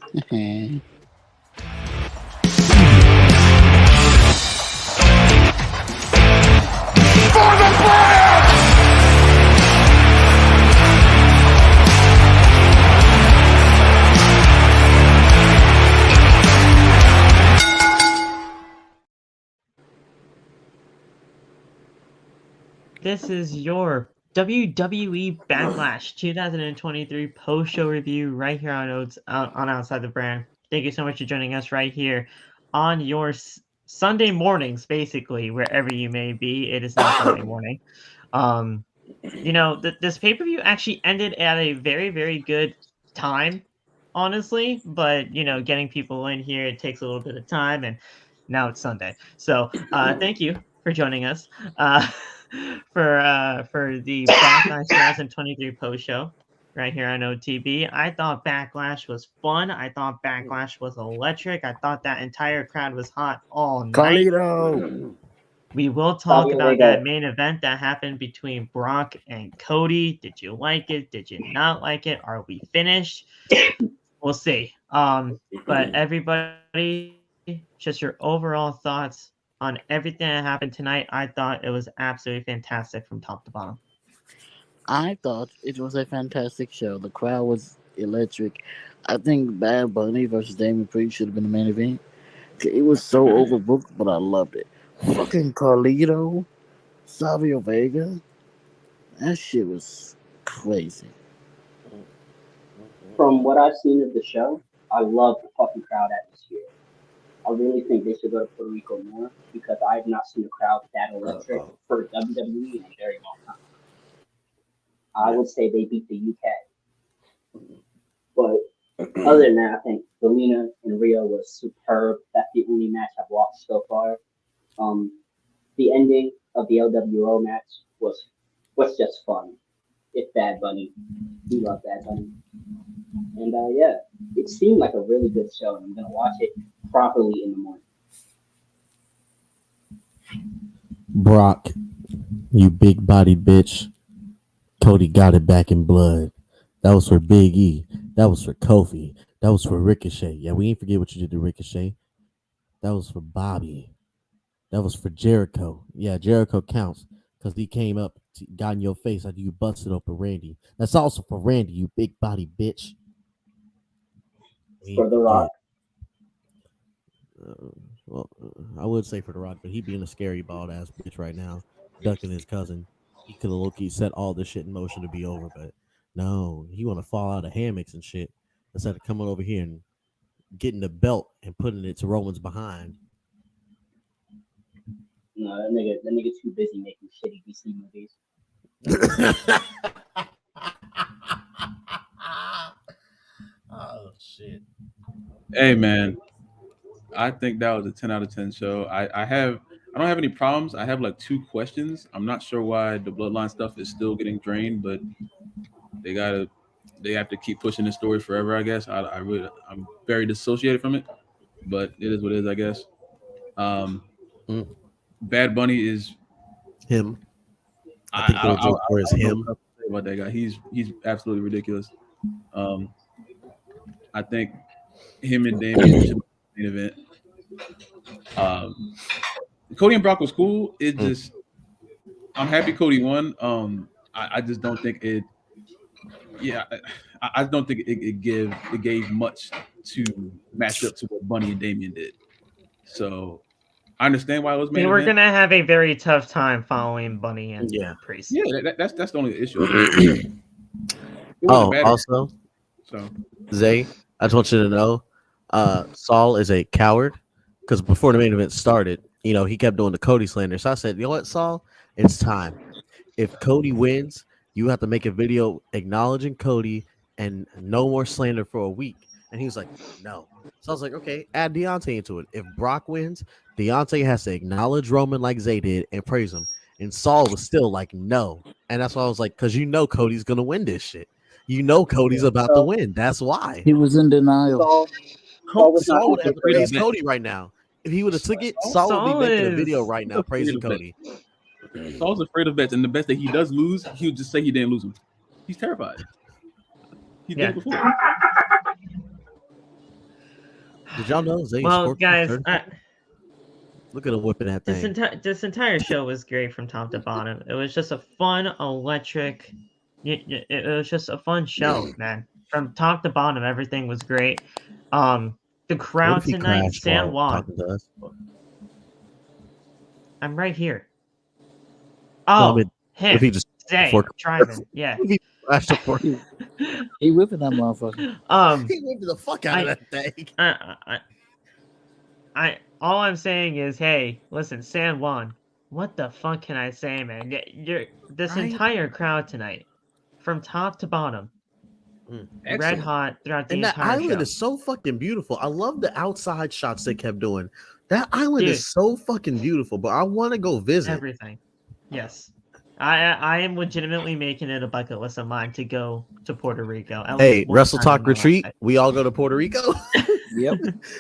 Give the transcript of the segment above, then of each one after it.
For the brand! This is your WWE Backlash 2023 post-show review right here on Outside the Brand. Thank you so much for joining us right here on your Sunday mornings, basically, wherever you may be. It is now Sunday morning. This pay-per-view actually ended at a very, very good time, honestly. But, getting people in here, it takes a little bit of time, and now it's Sunday. So thank you for joining us. For the Backlash 2023 post show right here on OTB. I thought Backlash was fun. I thought Backlash was electric. I thought that entire crowd was hot all night. Carlito. We will talk about that main event that happened between Brock and Cody. Did you like it? Did you not like it? Are we finished? We'll see. But everybody, just your overall thoughts on everything that happened tonight. I thought it was absolutely fantastic from top to bottom. I thought it was a fantastic show. The crowd was electric. I think Bad Bunny versus Damian Priest should have been the main event. It was so overbooked, but I loved it. Fucking Carlito, Savio Vega, that shit was crazy. From what I've seen of the show, I love the fucking crowd atmosphere. I really think they should go to Puerto Rico more because I have not seen a crowd that electric for WWE in a very long time. I would say they beat the UK. But other than that, I think Belina and Rio was superb. That's the only match I've watched so far. The ending of the LWO match was just fun. It's Bad Bunny. We love Bad Bunny. And yeah, it seemed like a really good show, and I'm going to watch it properly in the morning. Brock, you big bodied bitch. Cody got it back in blood. That was for Big E. That was for Kofi. That was for Ricochet. Yeah, we ain't forget what you did to Ricochet. That was for Bobby. That was for Jericho. Yeah, Jericho counts because he came up, got in your face after you busted open Randy. That's also for Randy, you big body bitch. For The Rock. I would say for The Rock, but he being a scary bald ass bitch right now, ducking his cousin. He could have low-key set all this shit in motion to be over, but no, he want to fall out of hammocks and shit instead of coming over here and getting the belt and putting it to Roman's behind. No, that nigga too busy making shitty DC movies. Oh shit. Hey man, I think that was a 10 out of 10 show. I don't have any problems. I have like 2 questions. I'm not sure why the bloodline stuff is still getting drained, but they have to keep pushing this story forever, I guess. I'm very dissociated from it, but it is what it is, I guess. Bad Bunny is him. I think the joke for is him. About that guy, he's absolutely ridiculous. I think him and Damian should be an event. Cody and Brock was cool. It just, I'm happy Cody won. I just don't think it. Yeah, I don't think it gave much to match up to what Bunny and Damian did. So I understand why it was made. We're gonna have a very tough time following Bunny and Priest. Yeah, that's the only issue. Also, so Zay, I just want you to know, Saul is a coward because before the main event started, he kept doing the Cody slander. So I said, you know what, Saul, it's time. If Cody wins, you have to make a video acknowledging Cody and no more slander for a week. And he was like, no. So I was like, okay, add Deontay into it. If Brock wins, Deontay has to acknowledge Roman like Zay did and praise him. And Saul was still like, no. And that's why I was like, because Cody's going to win this shit. Cody's about to win. That's why. He was in denial. Saul would have to praise Cody right now. If he would have took it, Saul would be making a video right now praising Cody. Saul's afraid of bets, and the bets that he does lose, he would just say he didn't lose them. He's terrified. He did it before. Did y'all know Zay Well, Scorpion guys, certified? Look at him whipping that thing. this entire show was great from top to bottom. It was just a fun, electric. It was just a fun show, man. From top to bottom, everything was great. The What crowd if he tonight, crashed San while Juan. talking to us? I'm right here. No, Oh, I mean, him. if he just Zay, before- driving. Yeah. if he crashed before He whipping that motherfucker. he whipped the fuck out of that thing. All I'm saying is, hey, listen, San Juan, what the fuck can I say, man? This Right? entire crowd tonight, from top to bottom, red Excellent. hot throughout the And that entire island show. is so fucking beautiful. I love the outside shots they kept doing. That island Dude. is so fucking beautiful, but I want to go visit. Everything. Yes. I am legitimately making it a bucket list of mine to go to Puerto Rico. At Hey, least one Wrestle time in Talk my retreat. life. We all go to Puerto Rico. Yep.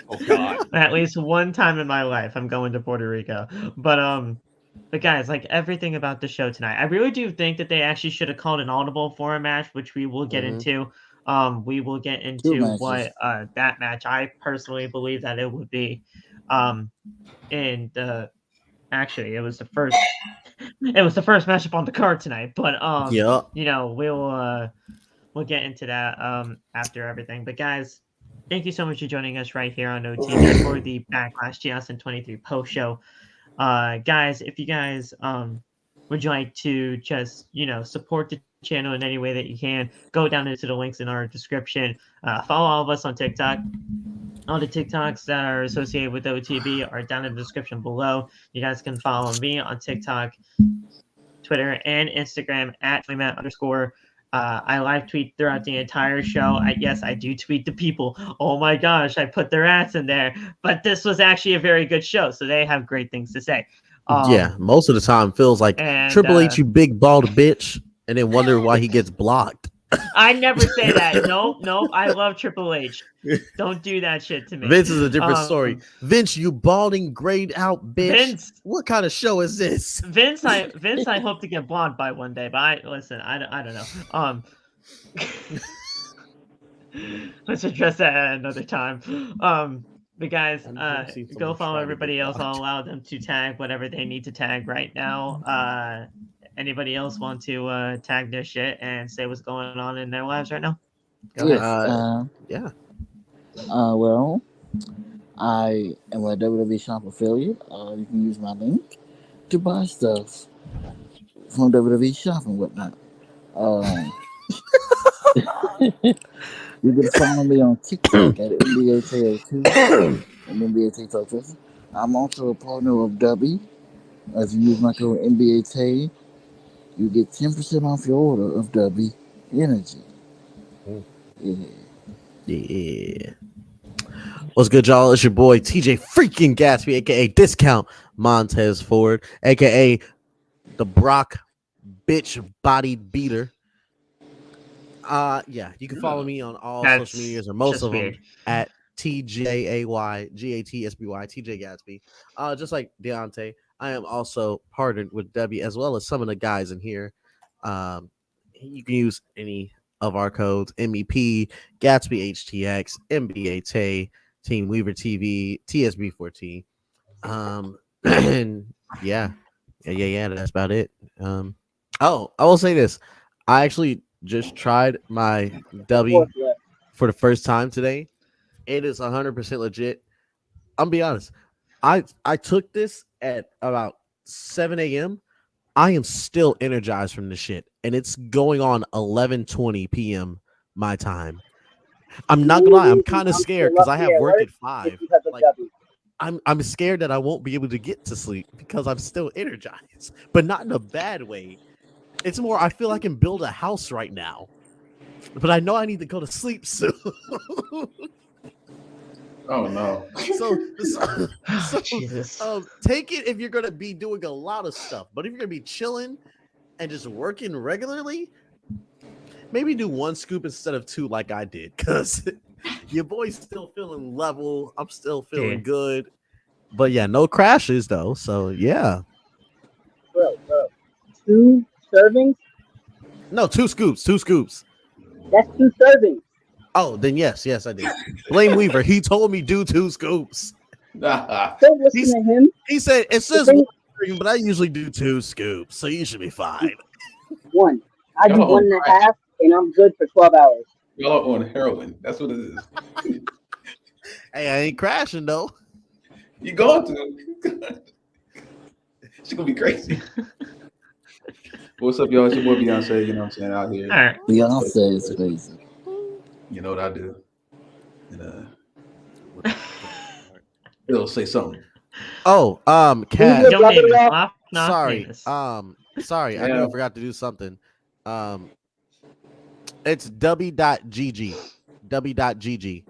Oh God. At least one time in my life, I'm going to Puerto Rico. But guys, like everything about the show tonight, I really do think that they actually should have called an audible for a match, which we will get Mhm. into. We will get Two into matches. what that match I personally believe that it would be. Actually, it was the first matchup on the card tonight. But Yeah. you know, we'll get into that after everything. But guys, thank you so much for joining us right here on OTV for the Backlash 2023 post show. Guys, if you guys would like to just support the channel in any way that you can, go down into the links in our description. Follow all of us on TikTok. All the TikToks that are associated with OTV are down in the description below. You guys can follow me on TikTok, Twitter, and Instagram at @_. I live tweet throughout the entire show. Yes, I do tweet the people. Oh my gosh, I put their ads in there. But this was actually a very good show, so they have great things to say. Yeah, most of the time feels like and, Triple H, you big bald bitch, and then wonder why he gets blocked. I never say that. Nope. I love Triple H. Don't do that shit to me. Vince is a different story. Vince, you balding, grayed out bitch. Vince, what kind of show is this? Vince, I hope to get blonde by one day, but I don't know. Let's address that at another time. But guys, go follow everybody else. I'll allow them to tag whatever they need to tag right now. Anybody else want to tag their shit and say what's going on in their lives right now? Go ahead. Yeah. Well, I am a WWE shop affiliate. You can use my link to buy stuff from WWE shop and whatnot. You can follow me on TikTok at NBA2 and NBA Talk. I'm also a partner of W. If you use my code NBA, you get 10% off your order of W Energy. Yeah. What's good, y'all? It's your boy TJ freaking Gatsby, aka Discount Montez Ford, aka the Brock bitch body beater. Yeah, you can follow me on all social medias or most of them at TJAYGATSBY, TJ Gatsby. Just like Deontay, I am also partnered with W as well as some of the guys in here. You can use any of our codes: MEP, Gatsby HTX, MBA Team Weaver TV, TSB14. And yeah, that's about it. I will say this. I actually just tried my W for the first time today. It is 100% legit. I'm be honest. I took this at about 7 a.m. I am still energized from this shit, and it's going on 11:20 p.m. my time. I'm not gonna lie, I'm kind of scared because I have work at 5. Like, I'm scared that I won't be able to get to sleep because I'm still energized, but not in a bad way. It's more I feel I can build a house right now, but I know I need to go to sleep soon. Oh no! Jesus. Take it if you're gonna be doing a lot of stuff, but if you're gonna be chilling and just working regularly, maybe do 1 scoop instead of 2 like I did, because your boy's still feeling level. I'm still feeling good, but yeah, no crashes though. So yeah, bro, 2 servings? No, 2 scoops. 2 scoops. That's 2 servings. Oh, then yes, I did. Blame Weaver. He told me do 2 scoops. Nah. Don't listen to him. He said it says thing- 1 screen, but I usually do 2 scoops, so you should be fine. One. I do Y'all one on and a crack. half, and I'm good for 12 hours. Y'all on heroin. That's what it is. Hey, I ain't crashing though. You going to? She's gonna be crazy. What's up, y'all? It's your boy Beyonce. You know what I'm saying, out here. All right. Beyonce is crazy. You know what I do. And it'll say something. Oh, Who's Cat. your Don't brother, name us. y'all? Not Sorry. famous. Sorry, I knew Yeah. I forgot to do something. It's w.gg. W.gg.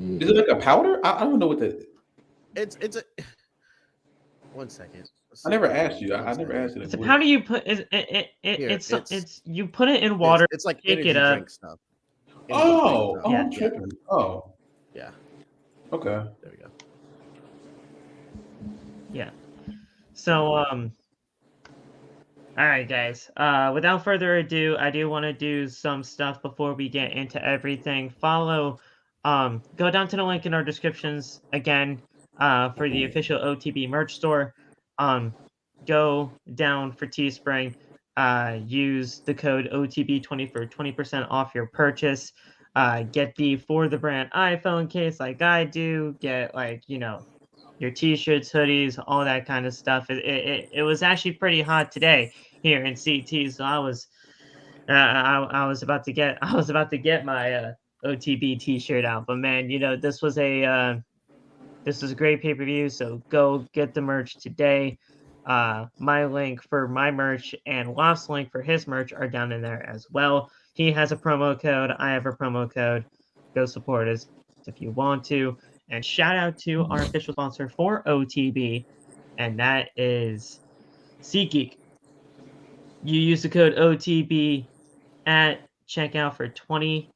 Is it like a powder? I don't know what that. It's a 1 second. I never asked you. I never asked you. It's a powder you put. It's you put it in water. It's like shake energy it up. drink stuff. Oh, Yeah. I'm tripping. Oh, Yeah. okay. There we go. Yeah. So all right, guys. Without further ado, I do want to do some stuff before we get into everything. Follow. Go down to the link in our descriptions again. For the official OTB merch store. Go down for Teespring. Use the code OTB20 for 20% off your purchase. Get the For the Brand iPhone case like I do. Get your t-shirts, hoodies, all that kind of stuff. It was actually pretty hot today here in CT, so I was about to get my OTB t-shirt out. But man, this was a great pay-per-view, so go get the merch today. My link for my merch and Loft's link for his merch are down in there as well. He has a promo code. I have a promo code. Go support us if you want to. And shout out to our official sponsor for OTB, and that is SeatGeek. You use the code OTB at checkout for $20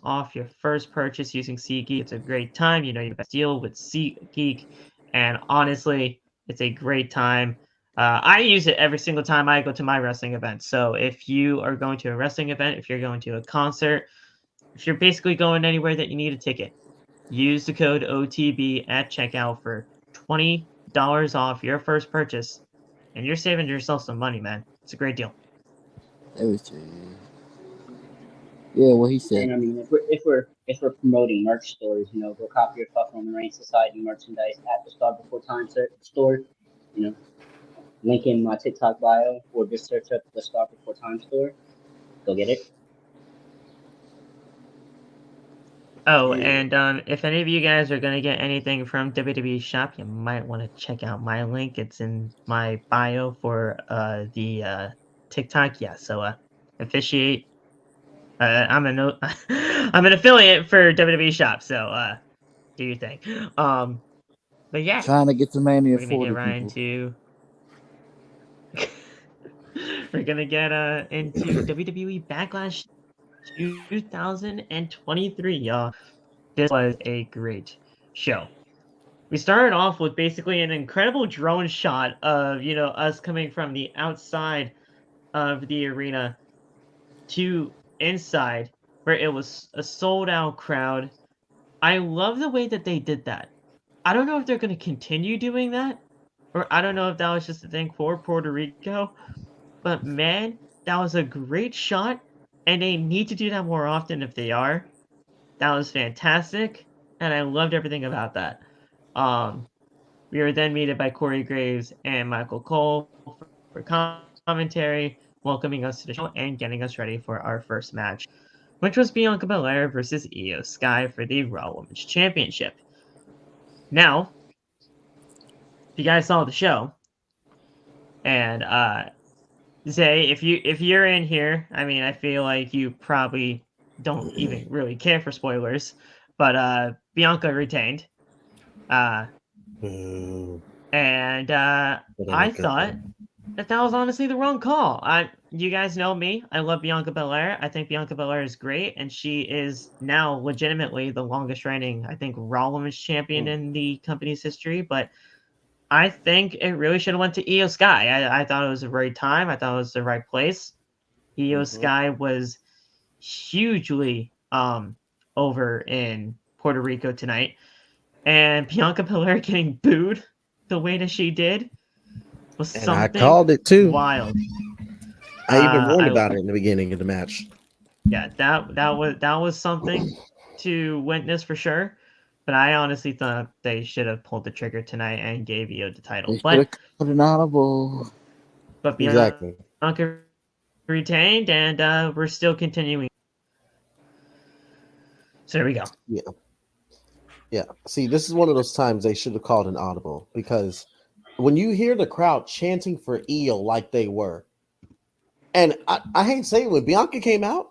off your first purchase using SeatGeek. It's a great time. You know your best deal with SeatGeek, and honestly, it's a great time. I use it every single time I go to my wrestling event. So if you are going to a wrestling event, if you're going to a concert, if you're basically going anywhere that you need a ticket, use the code OTB at checkout for $20 off your first purchase, and you're saving yourself some money, man. It's a great deal. Everything. Yeah, what he said. And I mean, if we're promoting merch stores, go copy your Fuck on the Rain Society merchandise at the Star Before Time store. Link in my TikTok bio, or just search up the Star Before Time store. Go get it. Oh, Yeah. and if any of you guys are going to get anything from WWE Shop, you might want to check out my link. It's in my bio for the TikTok. Yeah, so officiate. I'm an affiliate for WWE Shop, so do your thing. But yeah, Trying to get to Mania we're gonna 40 get right people. into. We're gonna get into WWE Backlash 2023, y'all. This was a great show. We started off with basically an incredible drone shot of us coming from the outside of the arena to inside, where it was a sold out crowd. I love the way that they did that. I don't know if they're going to continue doing that, or I don't know if that was just a thing for Puerto Rico, but man, that was a great shot, and they need to do that more often if they are. That was fantastic, and I loved everything about that. We were then meted by Corey Graves and Michael Cole for commentary, welcoming us to the show and getting us ready for our first match, which was Bianca Belair versus IYO SKY for the Raw Women's Championship. Now, if you guys saw the show, and Zay, if you're in here, I mean, I feel like you probably don't even really care for spoilers, but Bianca retained. And I thought that was honestly the wrong call. You guys know me. I love Bianca Belair. I think Bianca Belair is great, and she is now legitimately the longest reigning, I think, Raw Women's Champion in the company's history. But I think it really should have went to IYO SKY. I thought it was the right time. I thought it was the right place. IYO SKY was hugely over in Puerto Rico tonight, and Bianca Belair getting booed the way that she did was And something I called it too. wild. I even warned I- about it in the beginning of the match. Yeah, that was something to witness for sure. But I honestly thought they should have pulled the trigger tonight and gave Io the title. They should have called an audible. But Exactly. Bianca retained, and we're still continuing. So there we go. Yeah. See, this is one of those times they should have called an audible, because when you hear the crowd chanting for Io like they were, and I hate saying, when Bianca came out,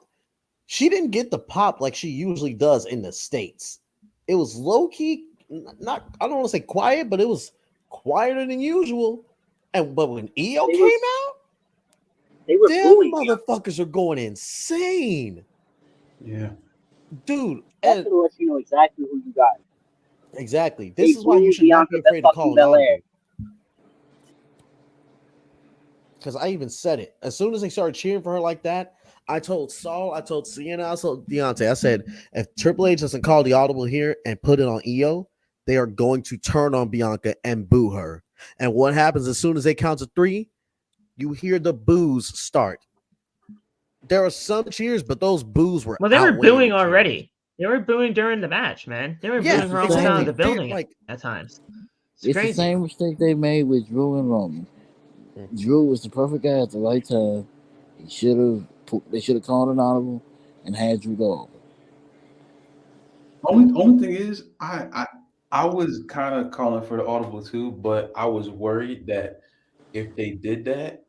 she didn't get the pop like she usually does in the States. It was low key, not, I don't want to say quiet, but it was quieter than usual. But when Io came out, they were them booing motherfuckers are going insane. Yeah. Dude, That's to let you know exactly who you got. exactly. This is why you should not be afraid to call an audible. Because I even said it. As soon as they started cheering for her like that, I told Saul, I told Sienna, I told Deontay, I said, if Triple H doesn't call the audible here and put it on Io, they are going to turn on Bianca and boo her. And what happens as soon as they count to 3, you hear the boos start. There are some cheers, but those boos were Well, they were outweighing booing the cheers. already. They were booing during the match, man. They were Yeah, booing her almost out of the exactly. building Like, at times. It's crazy. the same mistake they made with Drew and Roman. Drew was the perfect guy at the right time. They should have called an audible and had Drew go over. Only thing is, I was kind of calling for the audible too, but I was worried that if they did that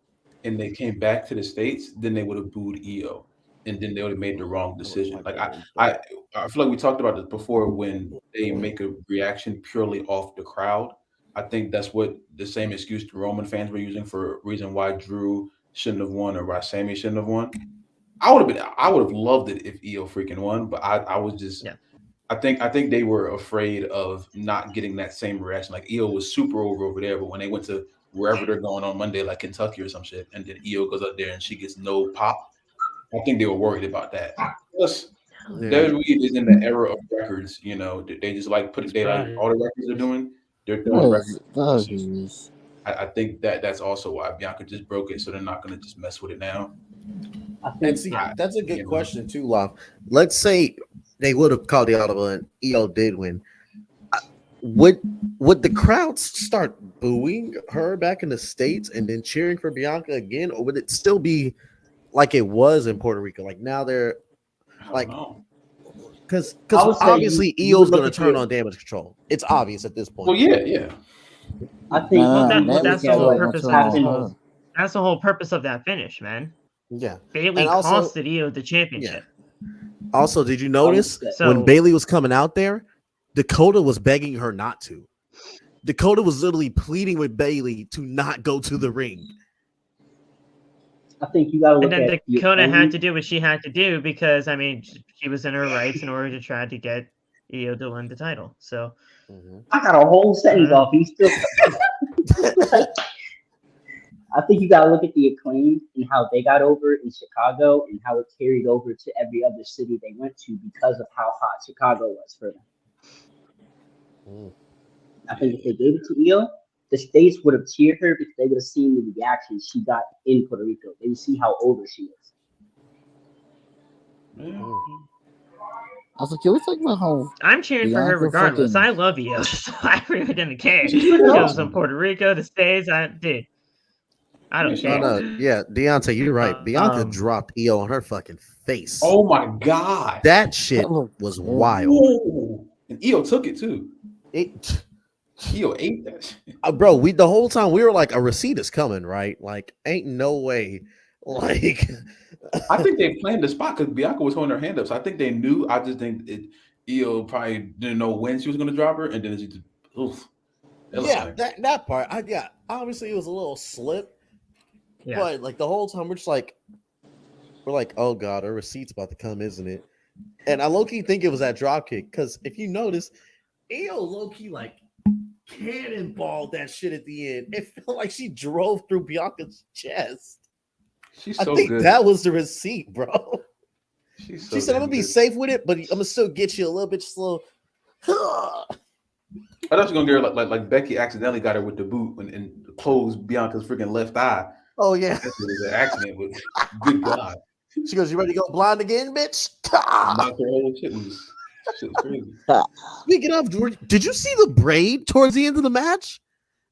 and they came back to the States, then they would have booed Io, and then they would have made the wrong decision. Like I feel like we talked about this before, when they make a reaction purely off the crowd. I think that's what the same excuse the Roman fans were using for a reason why Drew shouldn't have won or why Sami shouldn't have won. I would have loved it if Io freaking won, but I was just I think they were afraid of not getting that same reaction. Like Io was super over there, but when they went to wherever they're going on Monday, like Kentucky or some shit, and then Io goes up there and she gets no pop, I think they were worried about that. Plus, WWE is in the era of records. You know, they just like putting like all the records they're doing. They're throwing records. I think that's also why Bianca just broke it, so they're not going to just mess with it now. And see, that's a good question too, Love. Let's say they would have called the audible and Io did win. Would the crowds start booing her back in the States and then cheering for Bianca again, or would it still be like it was in Puerto Rico? Like now they're like, because obviously Io's going to turn on Damage Control. It's obvious at this point. Well, yeah. I think that's the whole purpose. That's the whole purpose of that finish, man. Yeah, Bailey costed Io the championship. Yeah. Also, did you notice when Bailey was coming out there, Dakota was begging her not to. Dakota was literally pleading with Bailey to not go to the ring. I think you got to look at. And then Dakota had to do what she had to do because, I mean, she was in her rights in order to try to get Io to win the title. So I got a whole sentence off. He's still. I think you got to look at the Acclaim and how they got over in Chicago and how it carried over to every other city they went to because of how hot Chicago was for them. I think if they gave it to Io, the States would have cheered her because they would have seen the reaction she got in Puerto Rico. They would see how over she is. Also, can we talk about how I'm cheering for her regardless? I love Io, so I really didn't care. She was in Puerto Rico, the States. I don't care. No, yeah, Deontay, you're right. Bianca dropped Io on her fucking face. Oh my god, that shit was wild. Whoa. And Io took it too. Io ate that shit. Bro, the whole time we were like, a receipt is coming, right? Like, ain't no way. Like, I think they planned the spot because Bianca was holding her hand up, so I think they knew. I just think Io probably didn't know when she was going to drop her, and then she just, oof. That part, obviously it was a little slip. Yeah. But like the whole time we're like, oh god, our receipt's about to come, isn't it? And I low-key think it was that drop kick, because if you notice, Io low-key like cannonballed that shit at the end. It felt like she drove through Bianca's chest. She's so I think good. That was the receipt, bro. She said, "I'm gonna be safe with it, but I'm gonna still get you a little bit slow." I thought you were gonna get her like Becky accidentally got her with the boot and closed Bianca's freaking left eye. Oh yeah, It was an accident, but good God. She goes, "You ready to go blind again, bitch?" Knocked her whole shit loose. Shit was crazy. Speaking of, did you see the braid towards the end of the match?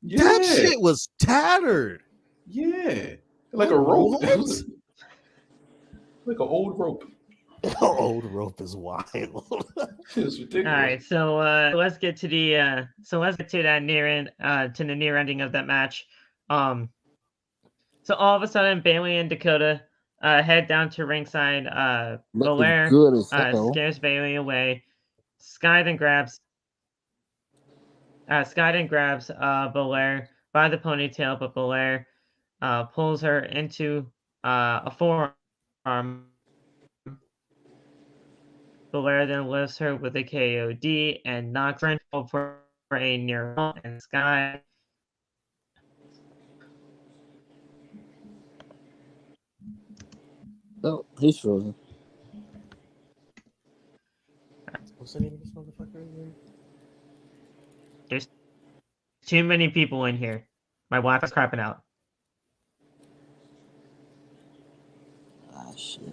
Yeah. That shit was tattered. Yeah. Like a rope. What? Like an old rope. Old rope is wild. It's ridiculous. All right, so let's get to the that near end to the near ending of that match. So all of a sudden, Bailey and Dakota head down to ringside. Belair good as hell. scares Bailey away. Sky then grabs Belair by the ponytail, but Belair pulls her into a forearm. Belair then lifts her with a KOD and knocks her for a near fall, and Sky Oh, he's frozen. What's the name of this motherfucker again? There's too many people in here. My Wi-Fi's crapping out. Ah, shit.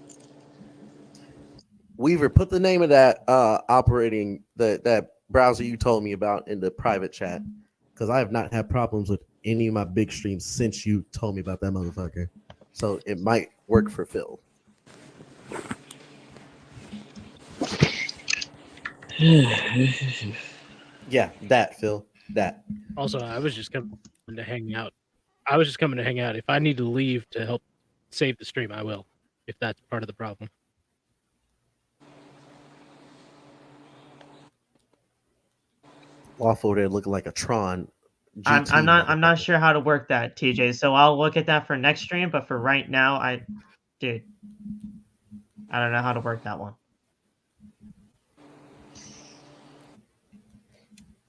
Weaver, put the name of that operating that browser you told me about in the private chat, because I have not had problems with any of my big streams since you told me about that motherfucker. So it might work for Phil. Yeah, that Phil, that. Also, I was just coming to hang out. If I need to leave to help save the stream, I will, if that's part of the problem. Off over there looking like a Tron. I'm not sure how to work that, TJ. So I'll look at that for next stream. But for right now, I don't know how to work that one.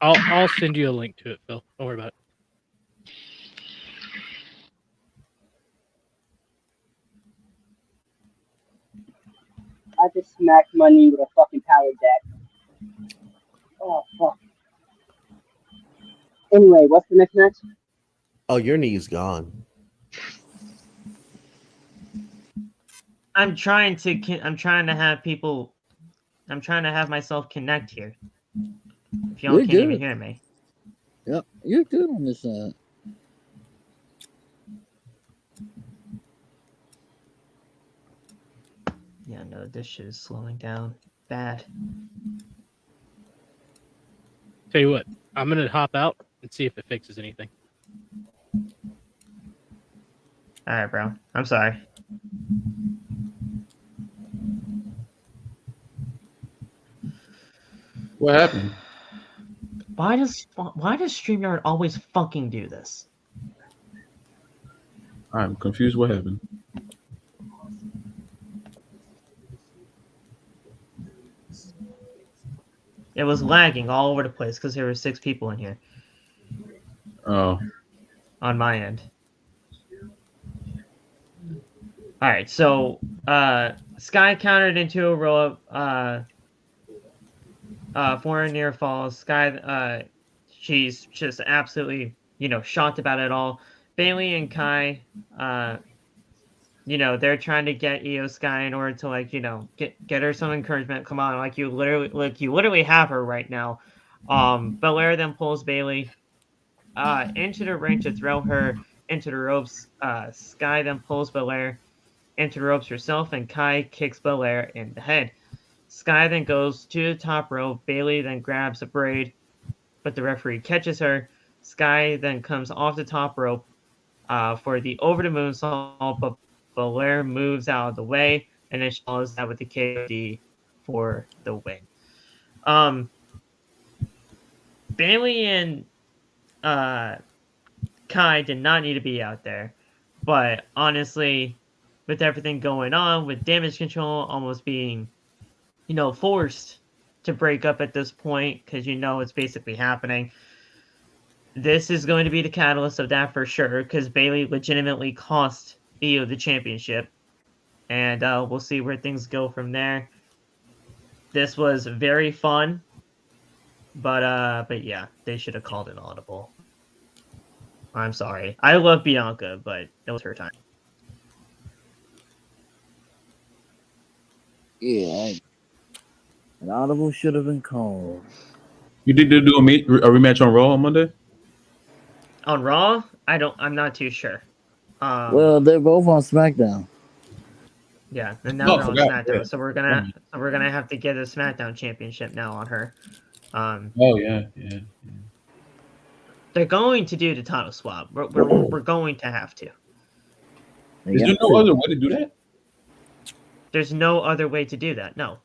I'll send you a link to it, Phil. Don't worry about it. I just smacked my knee with a fucking power deck. Oh, fuck. Anyway, what's the next match? Oh, your knee's gone. I'm trying to have myself connect here. If y'all can't even hear me. Yep, you're good on this side. Yeah, no, this shit is slowing down bad. Tell you what, I'm gonna hop out and see if it fixes anything. All right, bro. I'm sorry. What happened? Why does StreamYard always fucking do this? I'm confused. What happened? It was lagging all over the place because there were 6 people in here Oh, on my end. All right, so Sky countered into a roll up for a near fall. Sky, she's just absolutely, shocked about it all. Bailey and Kai, they're trying to get IYO SKY in order to get her some encouragement. Come on, you literally have her right now. Belair then pulls Bailey into the ring to throw her into the ropes. Sky then pulls Belair into the ropes herself, and Kai kicks Belair in the head. Sky then goes to the top rope. Bailey then grabs a braid, but the referee catches her. Sky then comes off the top rope for the over the moonsault, but Belair moves out of the way, and then she follows that with the KOD for the win. Bailey and Kai did not need to be out there, but honestly, with everything going on, with damage control almost being, forced to break up at this point, because it's basically happening, this is going to be the catalyst of that for sure, because Bailey legitimately cost IYO the championship. and we'll see where things go from there. This was very fun, but yeah, they should have called it audible. I'm sorry. I love Bianca, but it was her time. Yeah, an audible should have been called. You did do a rematch on Raw on Monday? On Raw, I'm not too sure. Well, they're both on SmackDown. Yeah, and now they're on SmackDown, yeah. so we're gonna have to get a SmackDown championship now on her. Oh yeah. They're going to do the title swap. We're going to have to. Is there no other way to do that? There's no other way to do that. No.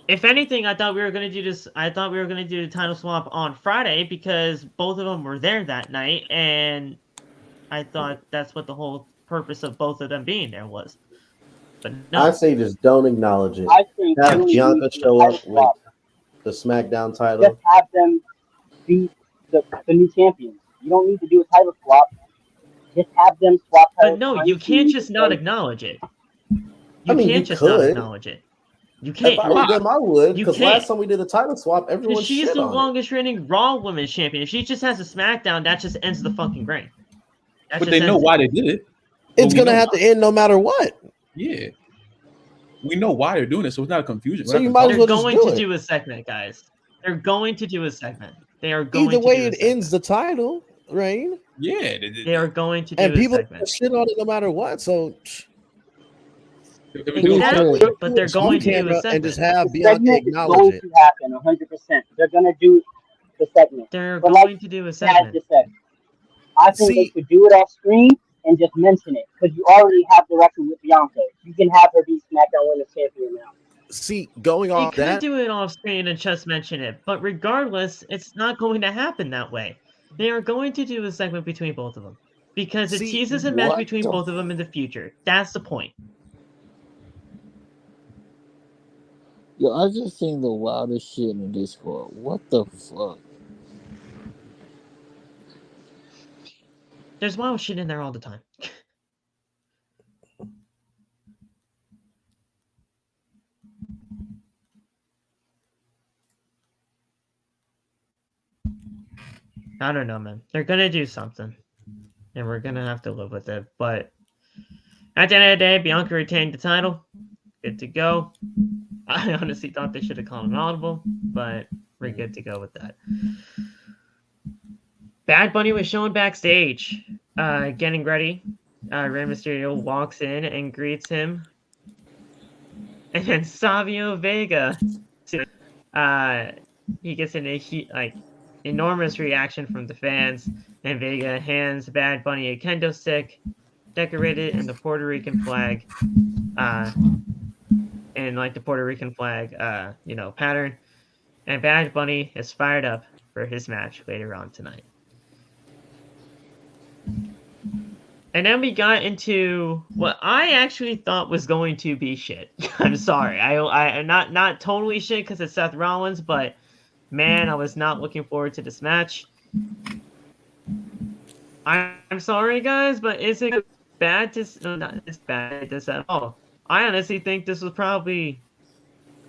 If anything, I thought we were going to do this. I thought we were going to do the title swap on Friday because both of them were there that night, and I thought that's what the whole purpose of both of them being there was. But no. I say just don't acknowledge it. I think Have Bianca show up with the SmackDown title. Just have them be the new champions. You don't need to do a title swap. Just have them swap titles. But no, you can't just not acknowledge it. You can't just not acknowledge it. You can't. If I were them, I would. Because can't. last time we did a title swap, everyone she's shit the on longest reigning Raw Women's Champion. If she just has a SmackDown, that just ends the fucking reign. But they know why they did it. It's gonna have to end no matter what. Yeah. We know why they're doing it, so it's not a confusion. So you might as well They're just going do to it. do a segment, guys. They're going to do a segment. They are going Either to way, do a it segment. ends the title reign. Yeah. They are going to do And a people segment. shit on it no matter what. So Exactly, but they're going to do a and segment. just have The Bianca segment is acknowledge going it. to happen 100%. They're going to do the segment. They're But going to do a segment. just said, I think See- they should do it off screen and just mention it because you already have the record with Bianca. You can have her be SmackDown Women's Champion now. See, going They off could that, do it off screen and just mention it, but regardless, it's not going to happen that way. They are going to do a segment between both of them because it See, teases a match what between the both of them in the future. That's the point. Yo, I just seen the wildest shit in Discord. What the fuck? There's wild shit in there all the time. I don't know, man. They're gonna do something, and we're gonna have to live with it. But at the end of the day, Bianca retained the title. Good to go. I honestly thought they should have called an audible, but we're good to go with that. Bad Bunny was shown backstage, getting ready. Rey Mysterio walks in and greets him, and then Savio Vega, he gets an enormous reaction from the fans, and Vega hands Bad Bunny a kendo stick decorated in the Puerto Rican flag, in like the Puerto Rican flag, pattern. And Bad Bunny is fired up for his match later on tonight. And then we got into what I actually thought was going to be shit. I'm sorry, I'm not totally shit because it's Seth Rollins, but man, I was not looking forward to this match. I'm sorry, guys, but is it bad to? Not as bad this at all. I honestly think this was probably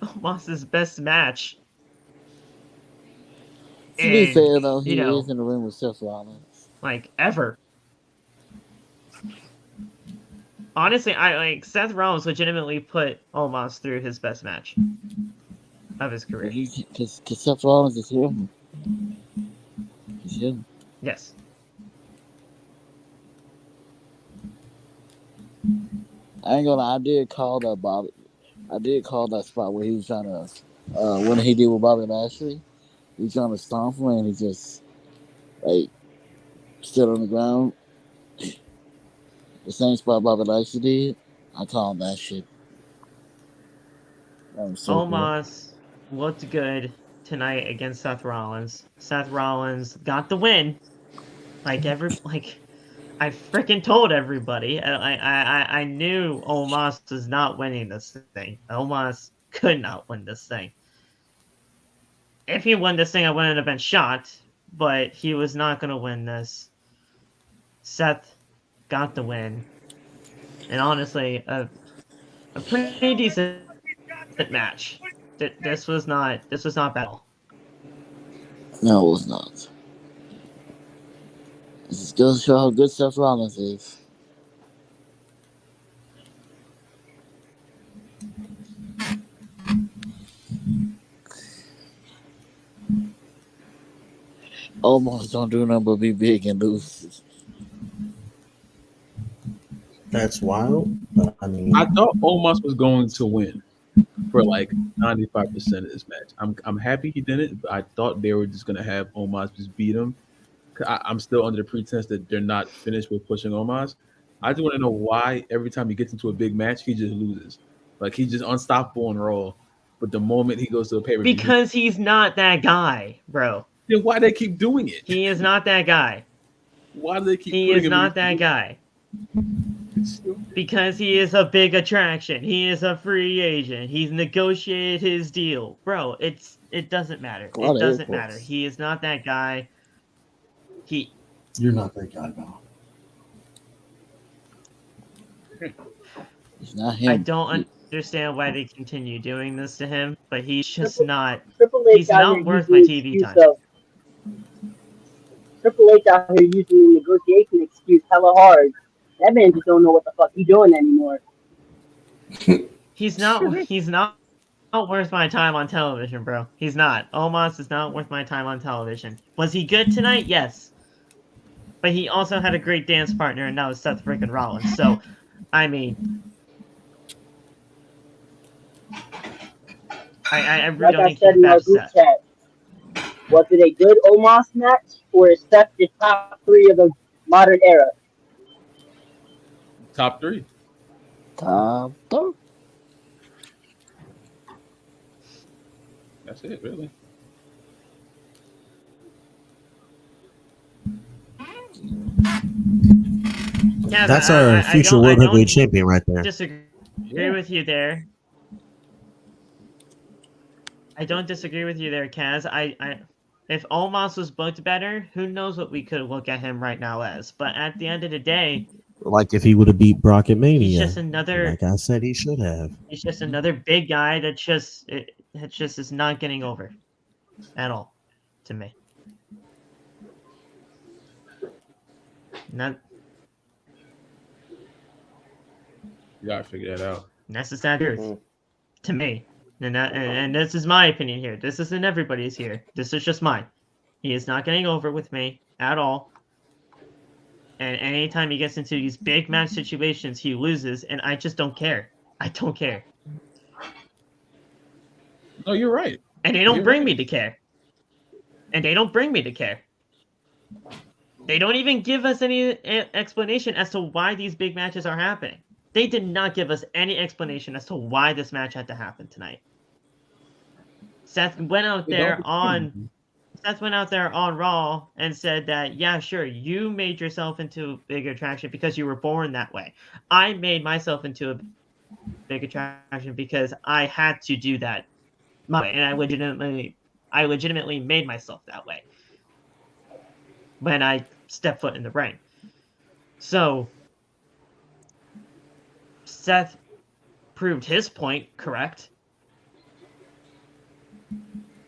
Omos's best match. To be fair, though, you he know, is in the ring with Seth Rollins. like ever. Honestly, Seth Rollins legitimately put Omos through his best match of his career. Because Seth Rollins is him. He's him. Yes. I ain't gonna lie, I did call that spot where he was trying to, when he did with Bobby Lashley, he was trying to stomp him and he just, stood on the ground. The same spot Bobby Lashley did. I called that shit. That was so Omos looked good tonight against Seth Rollins. Seth Rollins got the win. I freaking told everybody. I knew Omos was not winning this thing. Omos could not win this thing. If he won this thing, I wouldn't have been shocked. But he was not going to win this. Seth got the win. and honestly, a pretty decent match. This was not bad at all. No, it was not. This is going to show how good Seth Rollins is. Almost don't do nothing but be big and lose. That's wild. But, I mean, I thought Omos was going to win for like 95% of this match. I'm happy he didn't, but I thought they were just gonna have Omos just beat him. I'm still under the pretense that they're not finished with pushing Omos. I just want to know why every time he gets into a big match, he just loses. Like he's just unstoppable on Raw, but the moment he goes to a pay-per-view, Because he's not that guy, bro. then why they keep doing it? He is not that guy. Why do they keep? He putting is him not in that guy. Because he is a big attraction. He is a free agent. He's negotiated his deal. Bro, it doesn't matter. It doesn't matter. He is not that guy. you're not that guy, though. It's not him. I don't understand why they continue doing this to him, but he's just not. Triple H He's out not here worth using my the TV excuse time. Triple H out here using the negotiation excuse hella hard. That man just don't know what the fuck he's doing anymore. He's not worth my time on television, bro. He's not. Omos is not worth my time on television. Was he good tonight? Yes. But he also had a great dance partner, and that was Seth freaking Rollins. So, I mean, I really Like don't I think said he's in our bad group Seth. chat, was it a good Omos match, or is Seth the top 3 of the modern era? Top 3. Top 3. That's it, really. Yeah, That's our future World Heavyweight Champion right there. Disagree with you there. I don't disagree with you there, Kaz. If Omos was booked better, who knows what we could look at him right now as. But at the end of the day, Like if he would have beat Brock at Mania. he's just another. Like I said, he should have. He's just another big guy that just is not getting over at all to me. Not. You gotta figure that out. That's the sad truth to me. And this is my opinion here. This isn't everybody's here. This is just mine. He is not getting over with me at all. And anytime he gets into these big match situations, he loses, and I just don't care. I don't care. No, you're right. And they don't bring me to care. And they don't bring me to care. They don't even give us any explanation as to why these big matches are happening. They did not give us any explanation as to why this match had to happen tonight. Seth went out there on Raw and said that, yeah, sure, you made yourself into a big attraction because you were born that way. I made myself into a big attraction because I had to do that my way, and I legitimately made myself that way when I stepped foot in the ring. So Seth proved his point correct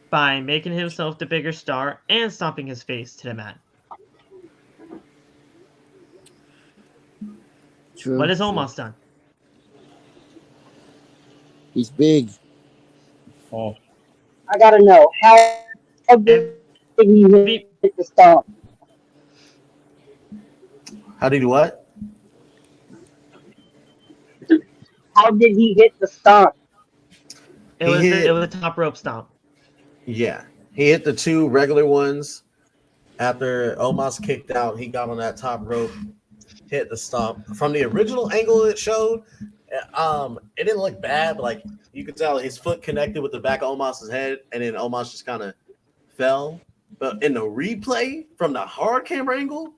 by making himself the bigger star and stomping his face to the mat. True. What has Omos done? He's big. Oh, I gotta know, how did he hit the stomp? How did he what? How did he hit the stomp? It was a top rope stomp. Yeah. He hit the 2 regular ones. After Omos kicked out, he got on that top rope, hit the stomp. From the original angle it showed, it didn't look bad, but like you could tell his foot connected with the back of Omos's head, and then Omos just kind of fell. But in the replay from the hard camera angle,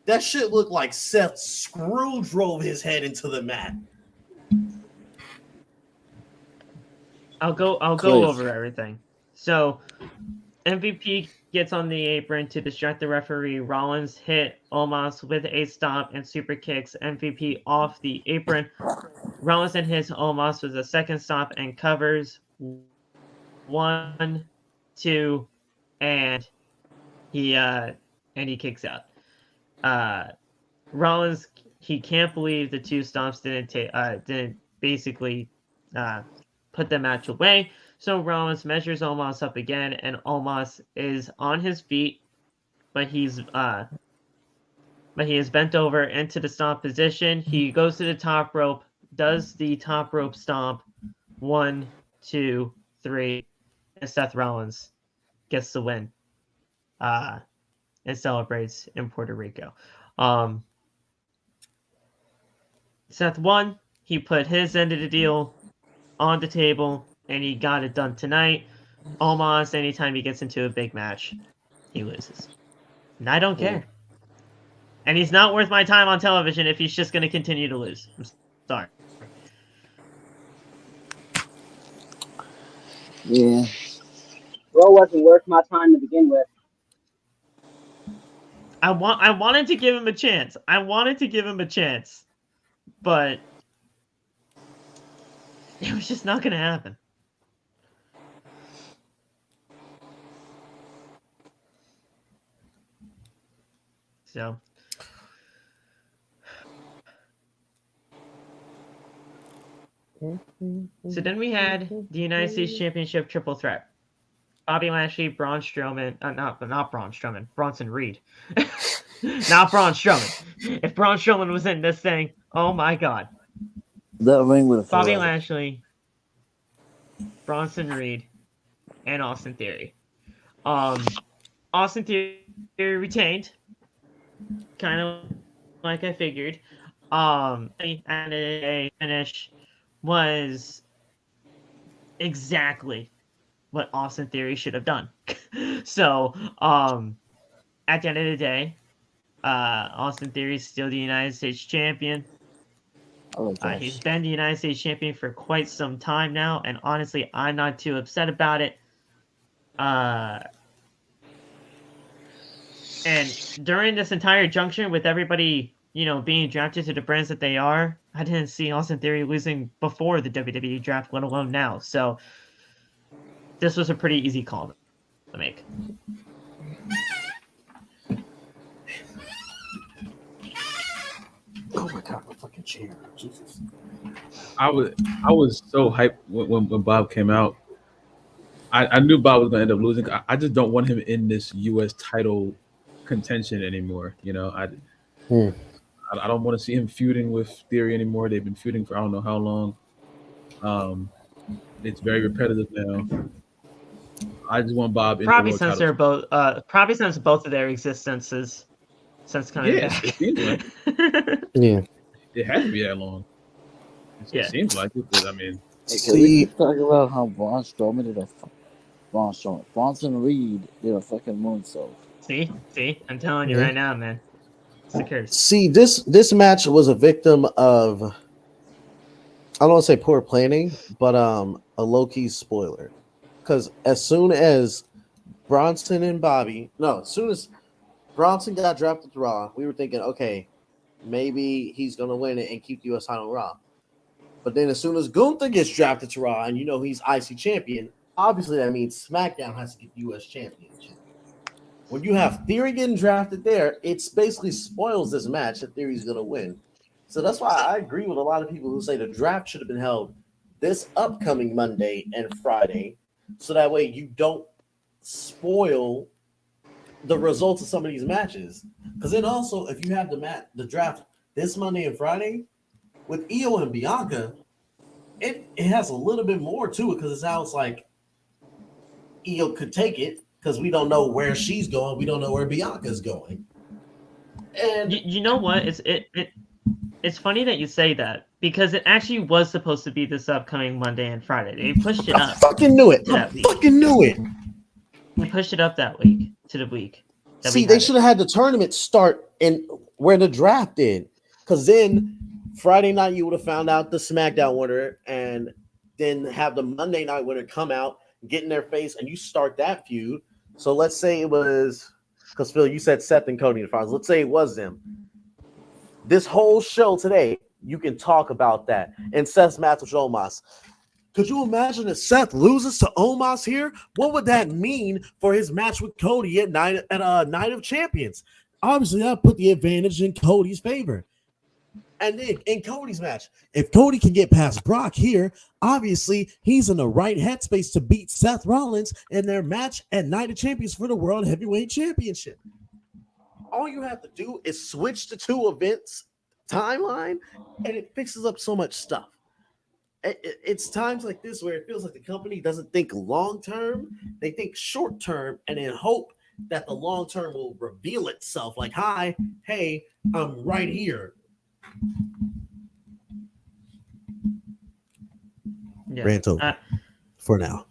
that shit looked like Seth screw drove his head into the mat. I'll go over everything. So MVP gets on the apron to distract the referee. Rollins hit Omos with a stomp and super kicks MVP off the apron. Rollins then hits Omos with a second stomp and covers 1, 2, and he kicks out. Rollins, he can't believe the 2 stomps didn't basically put the match away. So Rollins measures Omos up again, and Omos is on his feet, but he is bent over into the stomp position. He goes to the top rope, does the top rope stomp, 1, 2, 3, and Seth Rollins gets the win. And celebrates in Puerto Rico. Seth won. He put his end of the deal on the table, and he got it done tonight. Omos, anytime he gets into a big match, he loses. And I don't care. And he's not worth my time on television if he's just going to continue to lose. I'm sorry. Yeah. Bro wasn't worth my time to begin with. I wanted to give him a chance. But it was just not going to happen. So then we had the United States Championship triple threat. Bobby Lashley, Braun Strowman, not Braun Strowman, Bronson Reed. Not Braun Strowman. If Braun Strowman was in this thing, oh my god. That ring would have Bobby Lashley, Bronson Reed, and Austin Theory. Austin Theory retained, kind of like I figured. And a finish was exactly what Austin Theory should have done. So, at the end of the day, Austin Theory is still the United States champion. He's been the United States champion for quite some time now, and honestly, I'm not too upset about it. And during this entire junction with everybody, being drafted to the brands that they are, I didn't see Austin Theory losing before the WWE draft, let alone now. So this was a pretty easy call to make. Oh my god, my fucking chair. Jesus. I was so hyped when Bob came out. I knew Bob was gonna end up losing. I just don't want him in this US title contention anymore. I don't want to see him feuding with Theory anymore. They've been feuding for I don't know how long. It's very repetitive now. I just want Bob in probably the since title. they're both probably since both of their existences since coming back. It seems like Yeah. it has to be that long. It seems like it, but I mean, we talk about how Braun Strowman did Bronson Reed did a fucking moonsault. See, I'm telling you right now, man. It's a curse. See, this match was a victim of, I don't want to say poor planning, but a low-key spoiler. Because as soon as Bronson got drafted to Raw, we were thinking, okay, maybe he's going to win it and keep the U.S. title Raw. But then as soon as Gunther gets drafted to Raw and he's IC champion, obviously that means SmackDown has to get the U.S. championship. When you have Theory getting drafted there, it basically spoils this match that Theory's going to win. So that's why I agree with a lot of people who say the draft should have been held this upcoming Monday and Friday, so that way you don't spoil the results of some of these matches. Because then also, if you have the draft this Monday and Friday, with Io and Bianca, it has a little bit more to it, because it's like Io could take it, because we don't know where she's going. We don't know where Bianca's going. And you know what? It's funny that you say that, because it actually was supposed to be this upcoming Monday and Friday. They pushed it up. I fucking knew it. They pushed it up that week to the week. See, they should have had the tournament start in where the draft did, because then Friday night you would have found out the SmackDown winner, and then have the Monday night winner come out, get in their face, and you start that feud. So let's say it was because Phil, you said Seth and Cody in the finals. Let's say it was them. This whole show today, you can talk about that. And Seth's match with Omos. Could you imagine if Seth loses to Omos here? What would that mean for his match with Cody at Night of Champions? Obviously, that put the advantage in Cody's favor. And then in Cody's match, if Cody can get past Brock here, obviously he's in the right headspace to beat Seth Rollins in their match at Night of Champions for the World Heavyweight Championship. All you have to do is switch the two events timeline, and it fixes up so much stuff. It's times like this where it feels like the company doesn't think long term; they think short term, and then hope that the long term will reveal itself. Like, hey, I'm right here. Yeah. Rant over for now.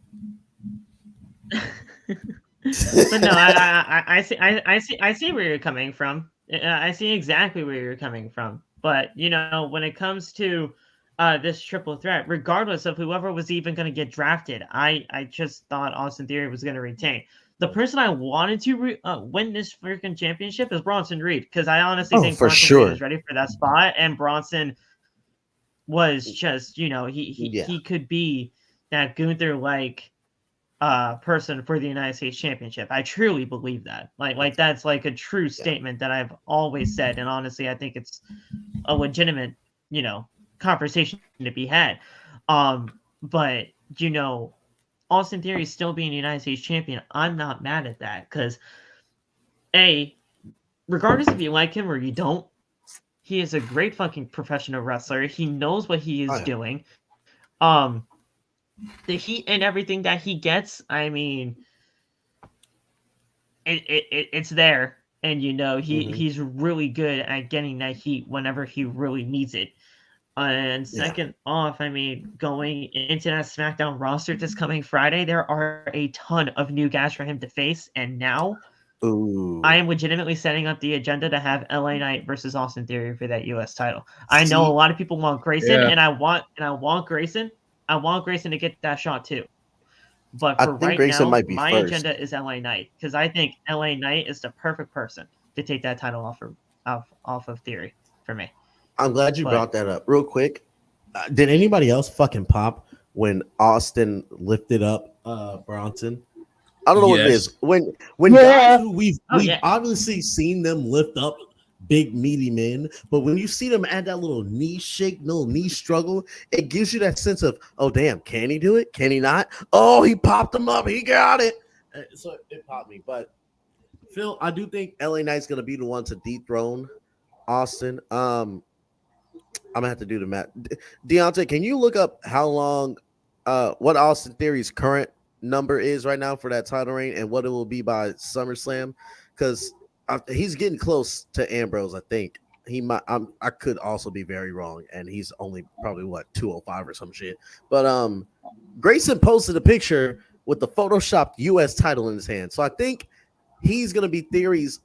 But no, I see where you're coming from. I see exactly where you're coming from. But when it comes to this triple threat, regardless of whoever was even going to get drafted, I just thought Austin Theory was going to retain. The person I wanted to win this freaking championship is Bronson Reed, because I honestly think Bronson Reed is ready for that spot, and Bronson was just, he could be that Gunther-like person for the United States Championship. I truly believe that. Like that's like a true statement that I've always said, and honestly, I think it's a legitimate, conversation to be had. But Austin Theory still being the United States champion, I'm not mad at that, because regardless if you like him or you don't, he is a great fucking professional wrestler. He knows what he is doing. The heat and everything that he gets, I mean, it's there, and he's really good at getting that heat whenever he really needs it. And second off, I mean, going into that SmackDown roster this coming Friday, there are a ton of new guys for him to face. And now, I am legitimately setting up the agenda to have LA Knight versus Austin Theory for that U.S. title. I know a lot of people want Grayson, and I want Grayson. I want Grayson to get that shot too. But for right now, my agenda is LA Knight, because I think LA Knight is the perfect person to take that title off of Theory for me. I'm glad you brought that up. Real quick, did anybody else fucking pop when Austin lifted up Bronson? I don't know what it is. When guys who we've obviously seen them lift up big meaty men, but when you see them add that little knee shake, little knee struggle, it gives you that sense of, oh damn, can he do it? Can he not? Oh, he popped him up. He got it. So it popped me. But Phil, I do think LA Knight's gonna be the one to dethrone Austin. I'm gonna have to do the math. Deontay, can you look up how long what Austin Theory's current number is right now for that title reign and what it will be by SummerSlam? Because he's getting close to Ambrose. I think he might. I could also be very wrong, and he's only probably 205 or some shit. But Grayson posted a picture with the photoshopped U.S. title in his hand, so I think he's gonna be Theory's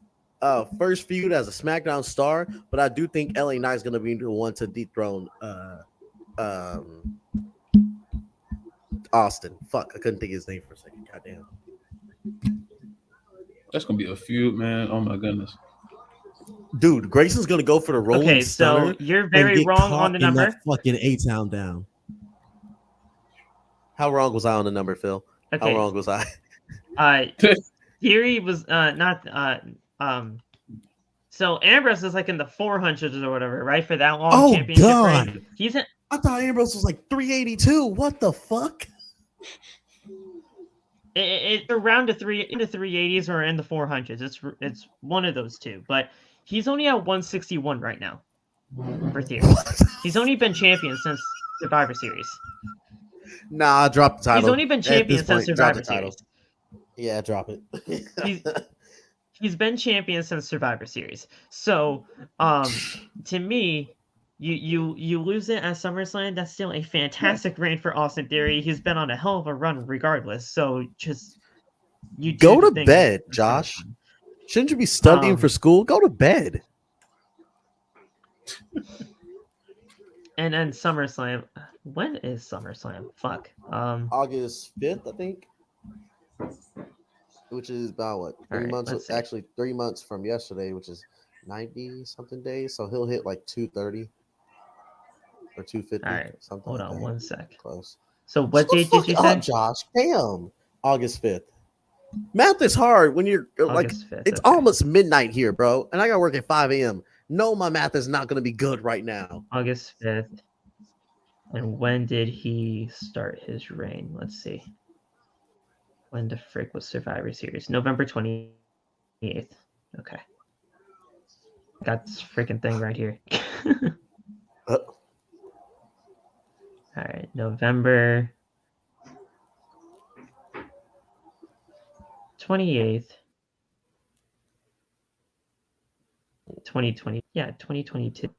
first feud as a SmackDown star, but I do think LA Knight's gonna be the one to dethrone Austin. Fuck, I couldn't think of his name for a second. Goddamn. That's gonna be a feud, man. Oh my goodness. Dude, Grayson's gonna go for the rolling stunner. So you're very wrong on the number. That fucking A-Town down. How wrong was I on the number, Phil? Okay. How wrong was I? Theory was not so Ambrose is like in the 400s or whatever, right? For that long championship reign. He's in, I thought Ambrose was like 382. What the fuck? It's around the 380s or in the 400s. It's one of those two, but he's only at 161 right now for Theory. He's only been champion since Survivor Series. Nah, drop the title. He's only been champion since Survivor Series. Yeah, drop it. He's been champion since Survivor Series. So, to me, you lose it at SummerSlam. That's still a fantastic reign for Austin Theory. He's been on a hell of a run regardless. So just you go to bed, Josh. Shouldn't you be studying for school? Go to bed. And then SummerSlam. When is SummerSlam? Fuck. August 5th, I think. which is about what 3 right, months. let's see. Actually, 3 months from yesterday, which is 90 something days. So he'll hit like 230 or 250. All right, something hold like on that. 1 sec. Close. So what Shut the date did fuck you up, say? Josh? Damn. August 5th. Math is hard when you're like August 5th. it's okay. almost midnight here, bro, and I got to work at 5 a.m. No, my math is not going to be good right now. August 5th. And when did he start his reign? Let's see. When the frick was Survivor Series? November 28th. Okay. Got this freaking thing right here. All right, November 28th. 2020. Yeah, 2022.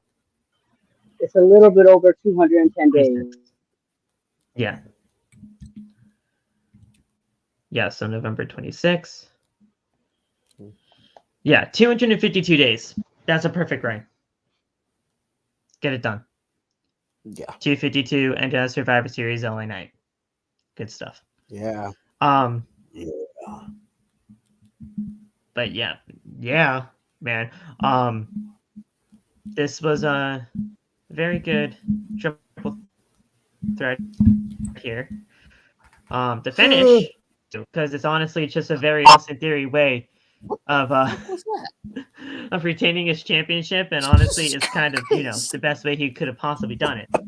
It's a little bit over 210 days. Yeah. Yeah, so November 26th. Yeah, 252 days. That's a perfect reign. Get it done. Yeah. 252 and Survivor Series LA night. Good stuff. Yeah. Yeah. But yeah, man. This was a very good triple threat here. The finish, because it's honestly just a very Austin Theory way of of retaining his championship, and honestly, it's kind of the best way he could have possibly done it. What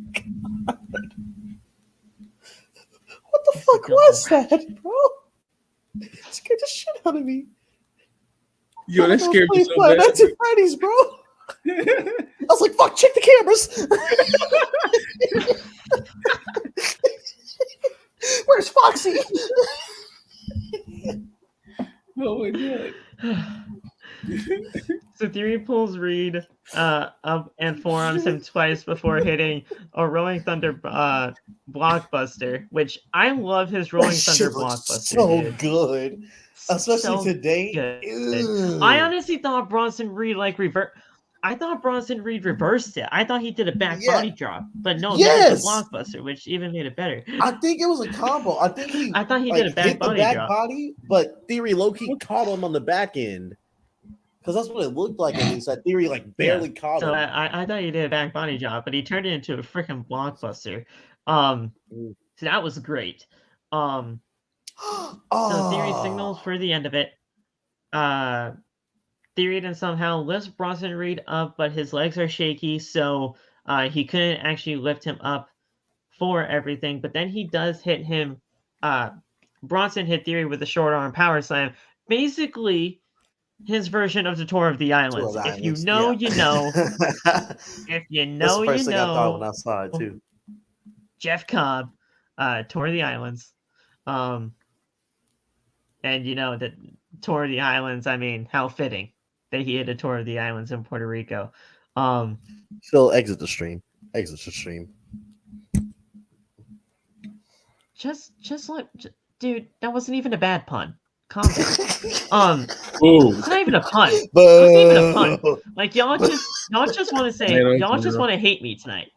the fuck was that, bro? It scared the shit out of me. Yo, that scared me so bad. That's at Freddy's, bro. I was like, fuck, check the cameras. Where's Foxy? Oh my god. So Theory pulls Reed up and forearms him twice before hitting a Rolling Thunder blockbuster, which I love his Rolling Thunder blockbuster. So dude. good. Especially So today. Good. I honestly thought Bronson Reed I thought Bronson Reed reversed it. I thought he did a back body drop, but no, he did the blockbuster, which even made it better. I think it was a combo. I think I thought he did a back hit body the back drop. body, but Theory low-key caught him on the back end. Because that's what it looked like, at least. That Theory barely caught him. So I thought he did a back body drop, but he turned it into a freaking blockbuster. So that was great. So Theory signals for the end of it. Theory then somehow lifts Bronson Reed up, but his legs are shaky, so he couldn't actually lift him up for everything. But then he does hit him. Bronson hit Theory with a short arm power slam. Basically, his version of the Tour of the Islands. If you know, you know. If you know, you know. That's the first thing I thought when I saw it, too. Jeff Cobb, Tour of the Islands. And that Tour of the Islands, I mean, how fitting that he had a Tour of the Islands in Puerto Rico. Phil, exit the stream. Exit the stream. Just like, dude, that wasn't even a bad pun. Calm down. It's not even a pun. It's not even a pun. Like y'all just want to say, y'all just want to hate me tonight.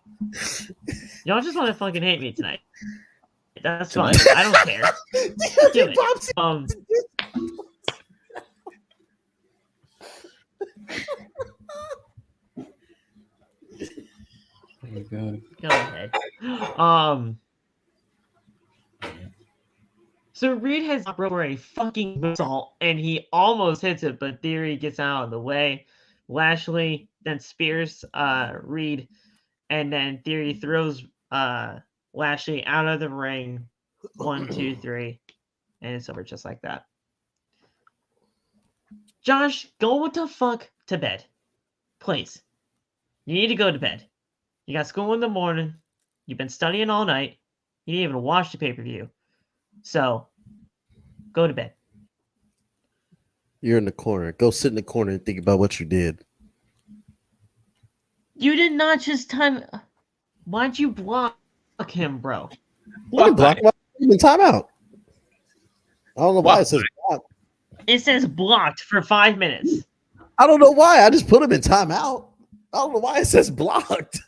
Y'all just want to fucking hate me tonight. That's fine. I don't care. Do it. Oh my god. Go ahead. So Reed has over a fucking assault, and he almost hits it, but Theory gets out of the way. Lashley then spears Reed, and then Theory throws Lashley out of the ring. 1, 2, 3, and it's over just like that. Josh, go the fuck to bed, please. You need to go to bed. You got school in the morning. You've been studying all night. You didn't even watch the pay-per-view. So, go to bed. You're in the corner. Go sit in the corner and think about what you did. You did not just time. Why'd you block him, bro? Block in timeout. I don't know why it says blocked. It says blocked for 5 minutes. I don't know why. I just put him in timeout. I don't know why it says blocked.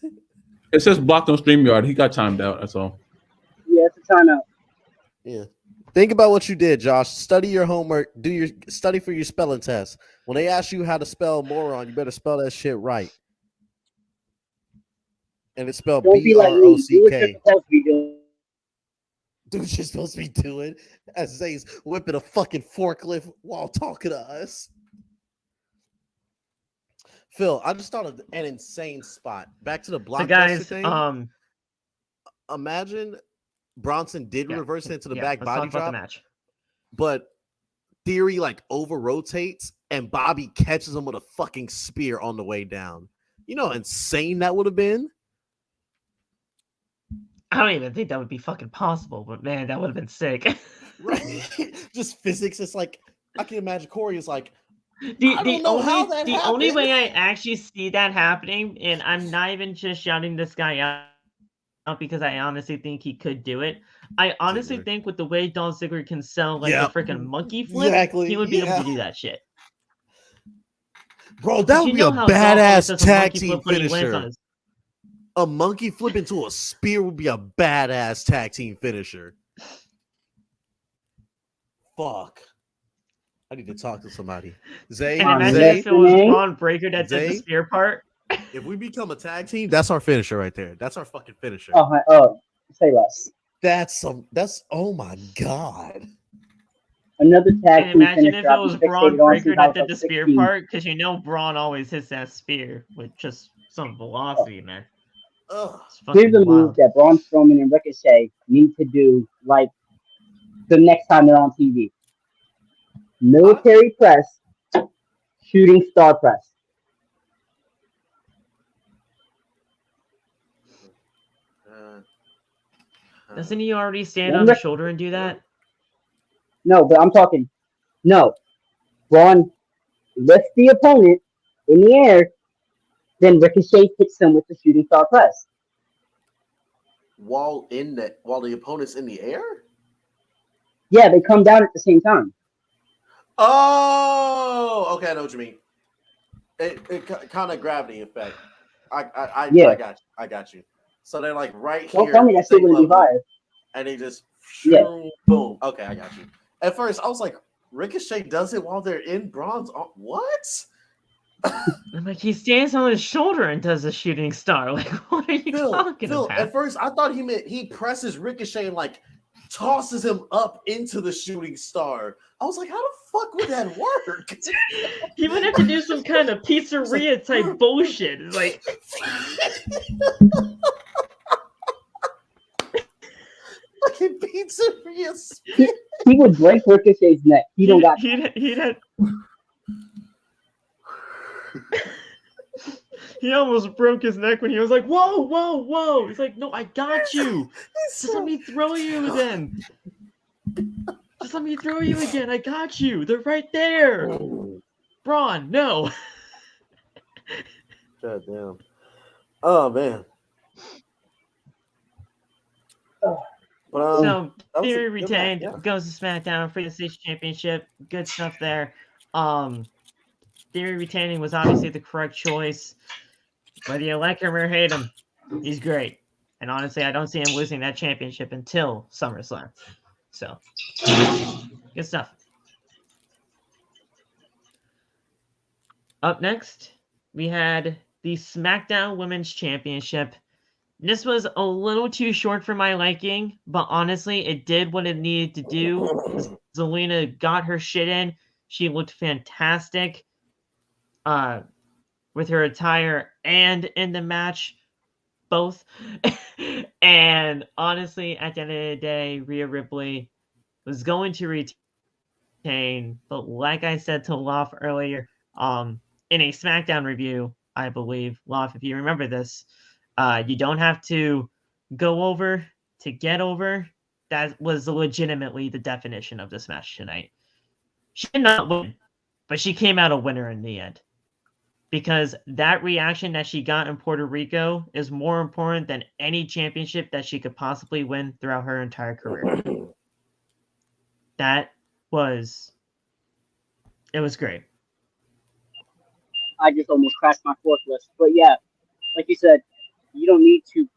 It says blocked on StreamYard. He got timed out. That's all. Yeah, it's a timeout. Yeah. Think about what you did, Josh. Study your homework. Study for your spelling test. When they ask you how to spell moron, you better spell that shit right. And it's spelled Don't be like me. Do what you're BROCK. supposed to be doing. Do what you're supposed to be doing. As Zay's whipping a fucking forklift while talking to us. Phil, I just thought of an insane spot. Back to the blockbuster So guys, thing. Imagine Bronson did reverse into the back let's body talk about drop, the match. but Theory like over rotates and Bobby catches him with a fucking spear on the way down. You know how insane that would have been? I don't even think that would be fucking possible, but man, that would have been sick. Right? Just physics. It's like I can imagine Corey is like, The only way I actually see that happening, and I'm not even just shouting this guy out because I honestly think he could do it. I honestly think with the way Dolph Ziggler can sell like a freaking monkey flip, he would be able to do that shit. Bro, that would be a badass tag team finisher. A monkey flip into a spear would be a badass tag team finisher. Fuck. I need to talk to somebody. Zay, and imagine if it was Braun Breaker that did the spear part. If we become a tag team, that's our finisher right there. That's our fucking finisher. Say less. That's oh my god. Another tag team imagine finisher. if it was Braun Breaker that did the spear part, because you know Braun always hits that spear with just some velocity, man. Here's a move that Braun Strowman and Ricochet need to do like the next time they're on TV. Military press, shooting star press. Doesn't he already stand on the shoulder and do that? No, but I'm talking. No. Braun lifts the opponent in the air, then Ricochet hits him with the shooting star press. While the opponent's in the air? Yeah, they come down at the same time. Oh, okay, I know what you mean. It kind of gravity effect. I got you. So they're like right here. Don't tell me that shit wouldn't be fire. And they just boom. Okay, I got you. At first, I was like, Ricochet does it while they're in Braun's. What? I'm like, he stands on his shoulder and does a shooting star. Like, what are you talking about? At first, I thought he meant he presses Ricochet and like tosses him up into the shooting star. I was like, how the fuck would that work? He would have to do some kind of pizzeria type bullshit. It's like fucking pizzeria. He would break Ricochet's neck. He don't got. He almost broke his neck when he was like, whoa, whoa, whoa. He's like, no, I got you. Just let me throw you then. Just let me throw you again. I got you. They're right there. Braun, no. God damn. Oh, man. But, so, Theory retained, goes to SmackDown for the Stage Championship. Good stuff there. Theory retaining was obviously the correct choice. Whether you like him or hate him, he's great. And honestly, I don't see him losing that championship until SummerSlam. So, good stuff. Up next, we had the SmackDown Women's Championship. This was a little too short for my liking, but honestly, it did what it needed to do. Zelina got her shit in. She looked fantastic. With her attire and in the match, both. And honestly, at the end of the day, Rhea Ripley was going to retain, but like I said to Loff earlier, in a SmackDown review, I believe, Loff, if you remember this, you don't have to go over to get over. That was legitimately the definition of this match tonight. She did not win, but she came out a winner in the end. Because that reaction that she got in Puerto Rico is more important than any championship that she could possibly win throughout her entire career. It was great. I just almost crashed my forklift. But yeah, like you said, you don't need to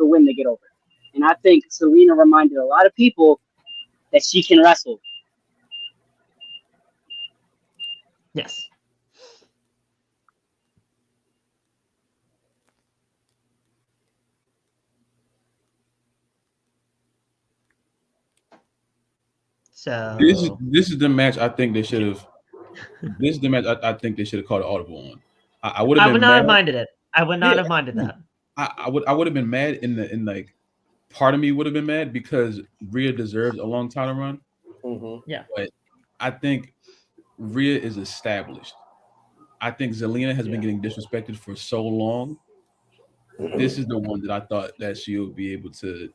win to get over. And I think Selena reminded a lot of people that she can wrestle. Yes. So this is the match I think they should have. This is the match I think they should have called an audible on. I would have I been would not mad. have minded it. I would not Yeah, have minded that. I would have been mad in like part of me would have been mad because Rhea deserves a long title run. Mm-hmm. Yeah. But I think Rhea is established. I think Zelina has been getting disrespected for so long. This is the one that I thought that she'll be able to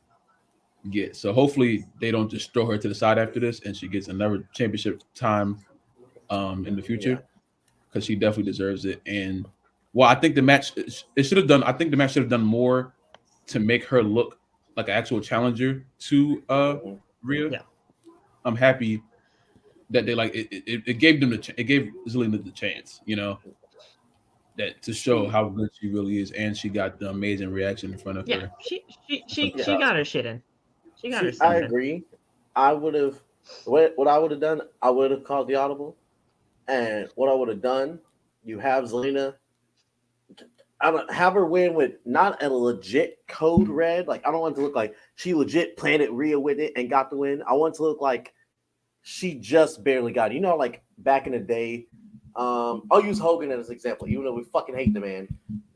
get. So hopefully they don't just throw her to the side after this and she gets another championship time in the future because she definitely deserves it. And well, I think the match it should have done. I think the match should have done more to make her look like an actual challenger to Rhea. Yeah. I'm happy that they like it gave them it gave Zelina the chance, you know, that to show how good she really is, and she got the amazing reaction in front of her. She got her shit in. She got her I stuff in. agree. I would have what I would have done. I would have called the audible, and what I would have done. You have Zelina. I don't have her win with not a legit code red. Like I don't want it to look like she legit planted Rhea with it and got the win. I want it to look like she just barely got it. You know, like back in the day. I'll use Hogan as an example, even though we fucking hate the man.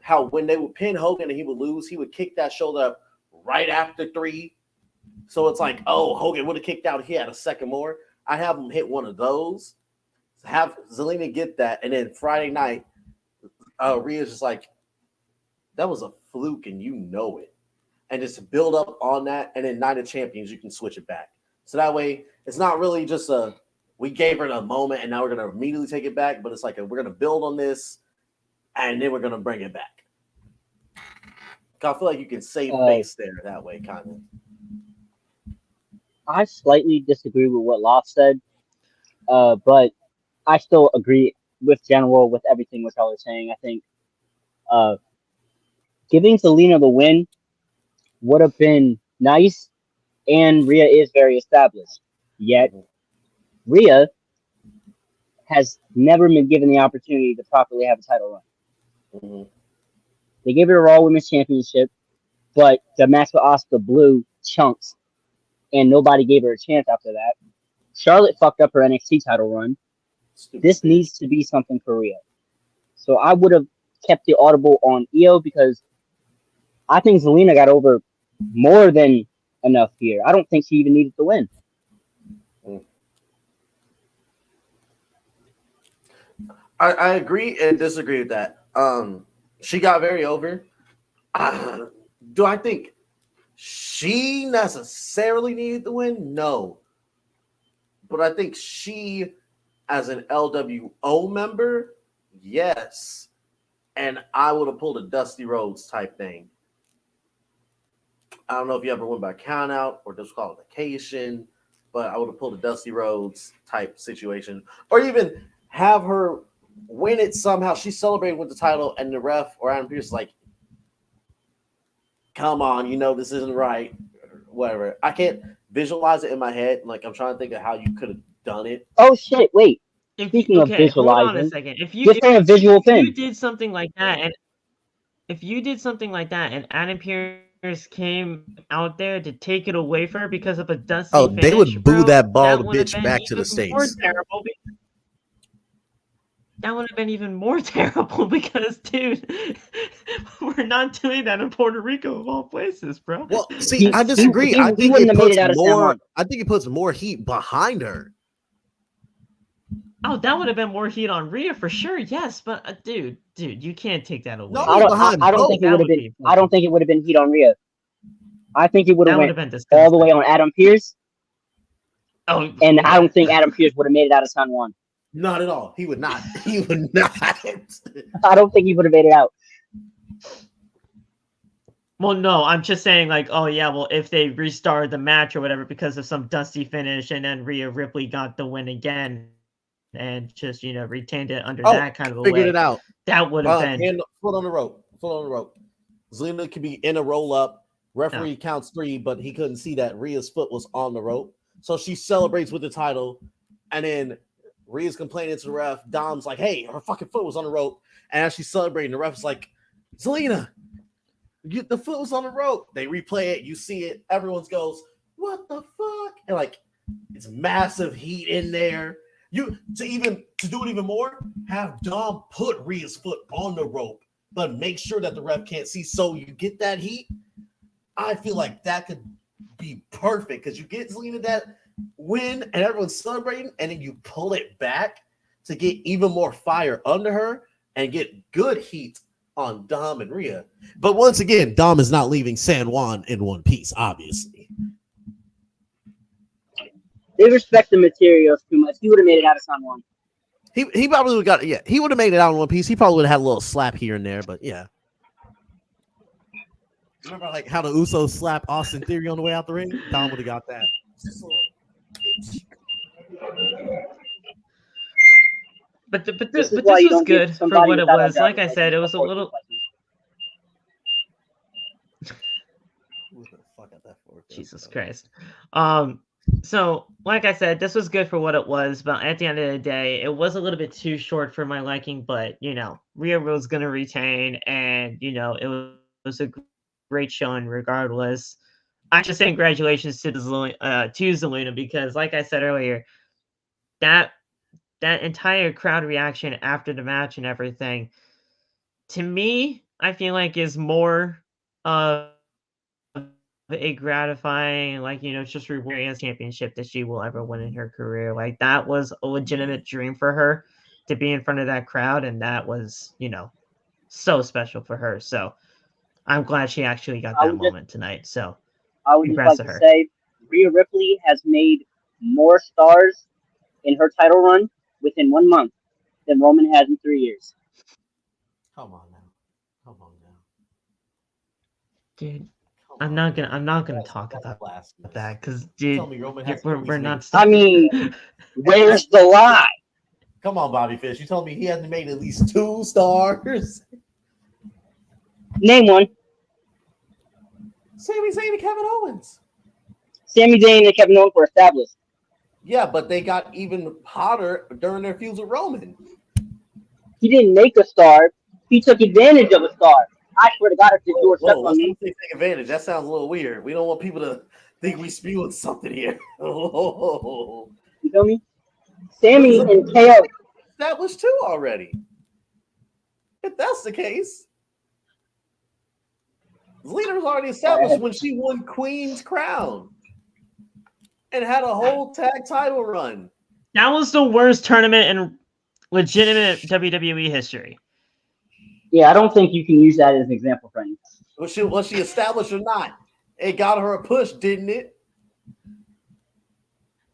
How when they would pin Hogan and he would lose, he would kick that shoulder up right after 3. So it's like, oh, Hogan would have kicked out. He had a second more. I have him hit one of those. Have Zelina get that, and then Friday night, Rhea's just like, that was a fluke, and you know it. And just build up on that, and then Night of Champions, you can switch it back. So that way, it's not really just we gave her a moment, and now we're going to immediately take it back, but it's like we're going to build on this, and then we're going to bring it back. I feel like you can save face there that way, kind of. I slightly disagree with what Loft said, but I still agree with General with everything which I was saying. I think giving Zelina the win would have been nice, and Rhea is very established. Yet, Rhea has never been given the opportunity to properly have a title run. Mm-hmm. They gave her a Raw Women's Championship, but the match with Asuka blew chunks, and nobody gave her a chance after that. Charlotte fucked up her NXT title run. This needs to be something for Rhea. So I would have kept the audible on Io because I think Zelina got over more than enough here. I don't think she even needed to win. I agree and disagree with that. She got very over. Do I think she necessarily needed the win? No. But I think she, as an LWO member, yes. And I would have pulled a Dusty Rhodes type thing. I don't know if you ever went by count out or disqualification, but I would have pulled a Dusty Rhodes type situation. Or even have her win it somehow. She celebrated with the title, and the ref or Adam Pearce is like, come on, you know this isn't right. Whatever. I can't visualize it in my head. Like, I'm trying to think of how you could have done it. Oh, shit, wait. Speaking of visualizing, hold on a second. If you did something like that, and Adam Pearce came out there to take it away from her because of a dusty finish, they would boo that bald would have bitch been back to the even States. more terrible. That would have been even more terrible because, dude, we're not doing that in Puerto Rico of all places, bro. Well, see, I disagree. I think wouldn't have made it out of San Juan. I think it puts more heat behind her. Oh, that would have been more heat on Rhea for sure. Yes, but dude, you can't take that away. No, I don't think it would have been. I don't think it would have been heat on Rhea. I think it would have went all the way on Adam Pearce. Oh, and I don't think Adam Pearce would have made it out of San Juan. Not at all. He would not. He would not. I don't think he would have made it out. Well, no, I'm just saying, like, oh yeah, well, if they restarted the match or whatever because of some dusty finish, and then Rhea Ripley got the win again, and just retained it under that kind of a figured way, it out. That would have been foot on the rope. Foot on the rope. Zelina could be in a roll up. Referee counts 3, but he couldn't see that Rhea's foot was on the rope. So she celebrates with the title, and then Rhea's complaining to the ref. Dom's like, hey, her fucking foot was on the rope. And as she's celebrating, the ref's like, Zelina, the foot was on the rope. They replay it. You see it. Everyone goes, what the fuck? And like, it's massive heat in there. To do it even more, have Dom put Rhea's foot on the rope, but make sure that the ref can't see. So you get that heat. I feel like that could be perfect because you get Zelina that win and everyone's celebrating, and then you pull it back to get even more fire under her and get good heat on Dom and Rhea. But once again, Dom is not leaving San Juan in one piece, obviously. They respect the materials too much. He would have made it out of San Juan. He probably would have got, yeah, he would have made it out in one piece. He probably would have had a little slap here and there, but yeah. Remember like how the Usos slap Austin Theory on the way out the ring? Dom would have got that. Just a little. But this was good for what it was. Like I said, it was a little. Jesus Christ. So, like I said, this was good for what it was, but at the end of the day, it was a little bit too short for my liking, but, Rhea was going to retain, and, it was a great showing regardless. I just say congratulations to Zelina because, like I said earlier, that entire crowd reaction after the match and everything, to me, I feel like is more of a gratifying, just rewarding championship that she will ever win in her career. Like, that was a legitimate dream for her to be in front of that crowd, and that was, so special for her. So I'm glad she actually got that moment tonight. So I would just like to say, Rhea Ripley has made more stars in her title run within 1 month than Roman has in 3 years. Come on now, dude. I'm not gonna talk about that because, dude, we're not. I mean, where's the lie? Come on, Bobby Fish. You told me he hasn't made at least 2 stars. Name one. Sami Zayn and Kevin Owens. Sami Zayn and Kevin Owens were established. Yeah, but they got even hotter during their feuds with Roman. He didn't make a star. He took advantage of a star. I swear to God, if you were stuck on me. Take advantage. That sounds a little weird. We don't want people to think we spewing something here. You feel me? Sami and KO. That was 2 already. If that's the case. Zelina was already established when she won Queen's Crown and had a whole tag title run. That was the worst tournament in legitimate WWE history. Yeah, I don't think you can use that as an example, friend. Was she established or not? It got her a push, didn't it?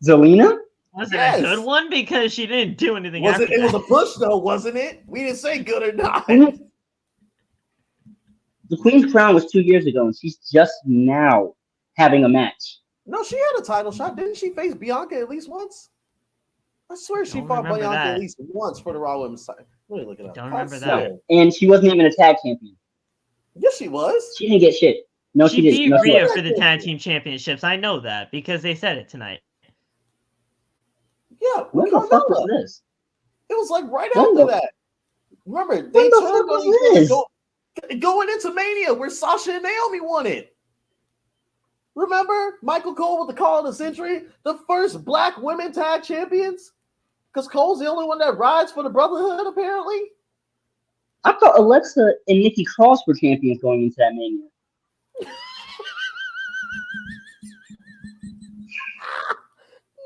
Zelina? Was it a good one? Because she didn't do anything. It was a push, though, wasn't it? We didn't say good or not. The Queen's Crown was 2 years ago, and she's just now having a match. No, she had a title shot. Didn't she face Bianca at least once? I swear she fought Bianca at least once for the Raw Women's title. Let me look it up. Don't remember that. And she wasn't even a tag champion. Yes, she was. She didn't get shit. No, she didn't. She beat Rhea for the tag team championships. I know that because they said it tonight. Yeah. When the fuck was this? It was like right after that. Remember, they turned on each other going into Mania where Sasha and Naomi won it. Remember Michael Cole with the call of the century? The first black women tag champions? Because Cole's the only one that rides for the Brotherhood, apparently. I thought Alexa and Nikki Cross were champions going into that Mania.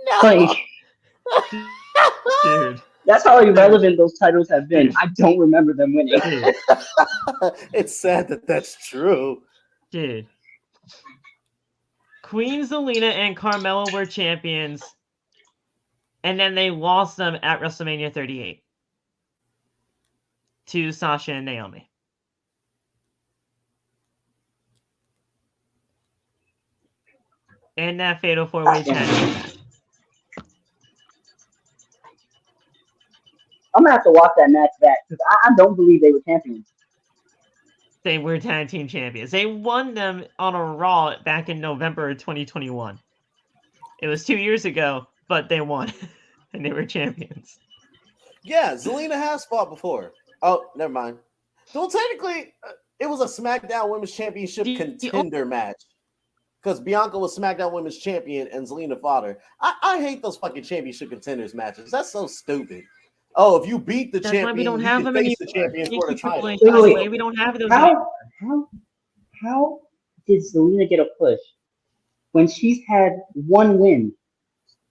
No. Dude. That's how irrelevant those titles have been. I don't remember them winning. It's sad that that's true. Dude. Queen Zelina and Carmella were champions. And then they lost them at WrestleMania 38 to Sasha and Naomi. And that fatal 4-way tag. I'm going to have to watch that match back because I don't believe they were champions. They were tag team champions. They won them on a Raw back in November of 2021. It was 2 years ago, but they won and they were champions. Yeah, Zelina has fought before. Oh, never mind. Well, technically, it was a SmackDown Women's Championship contender match because Bianca was SmackDown Women's Champion and Zelina fought her. I hate those fucking championship contenders matches. That's so stupid. Oh, if you beat the champion, we don't you have can them face the champion for the title. Wait. We don't have those. How did Zelina get a push when she's had 1 win?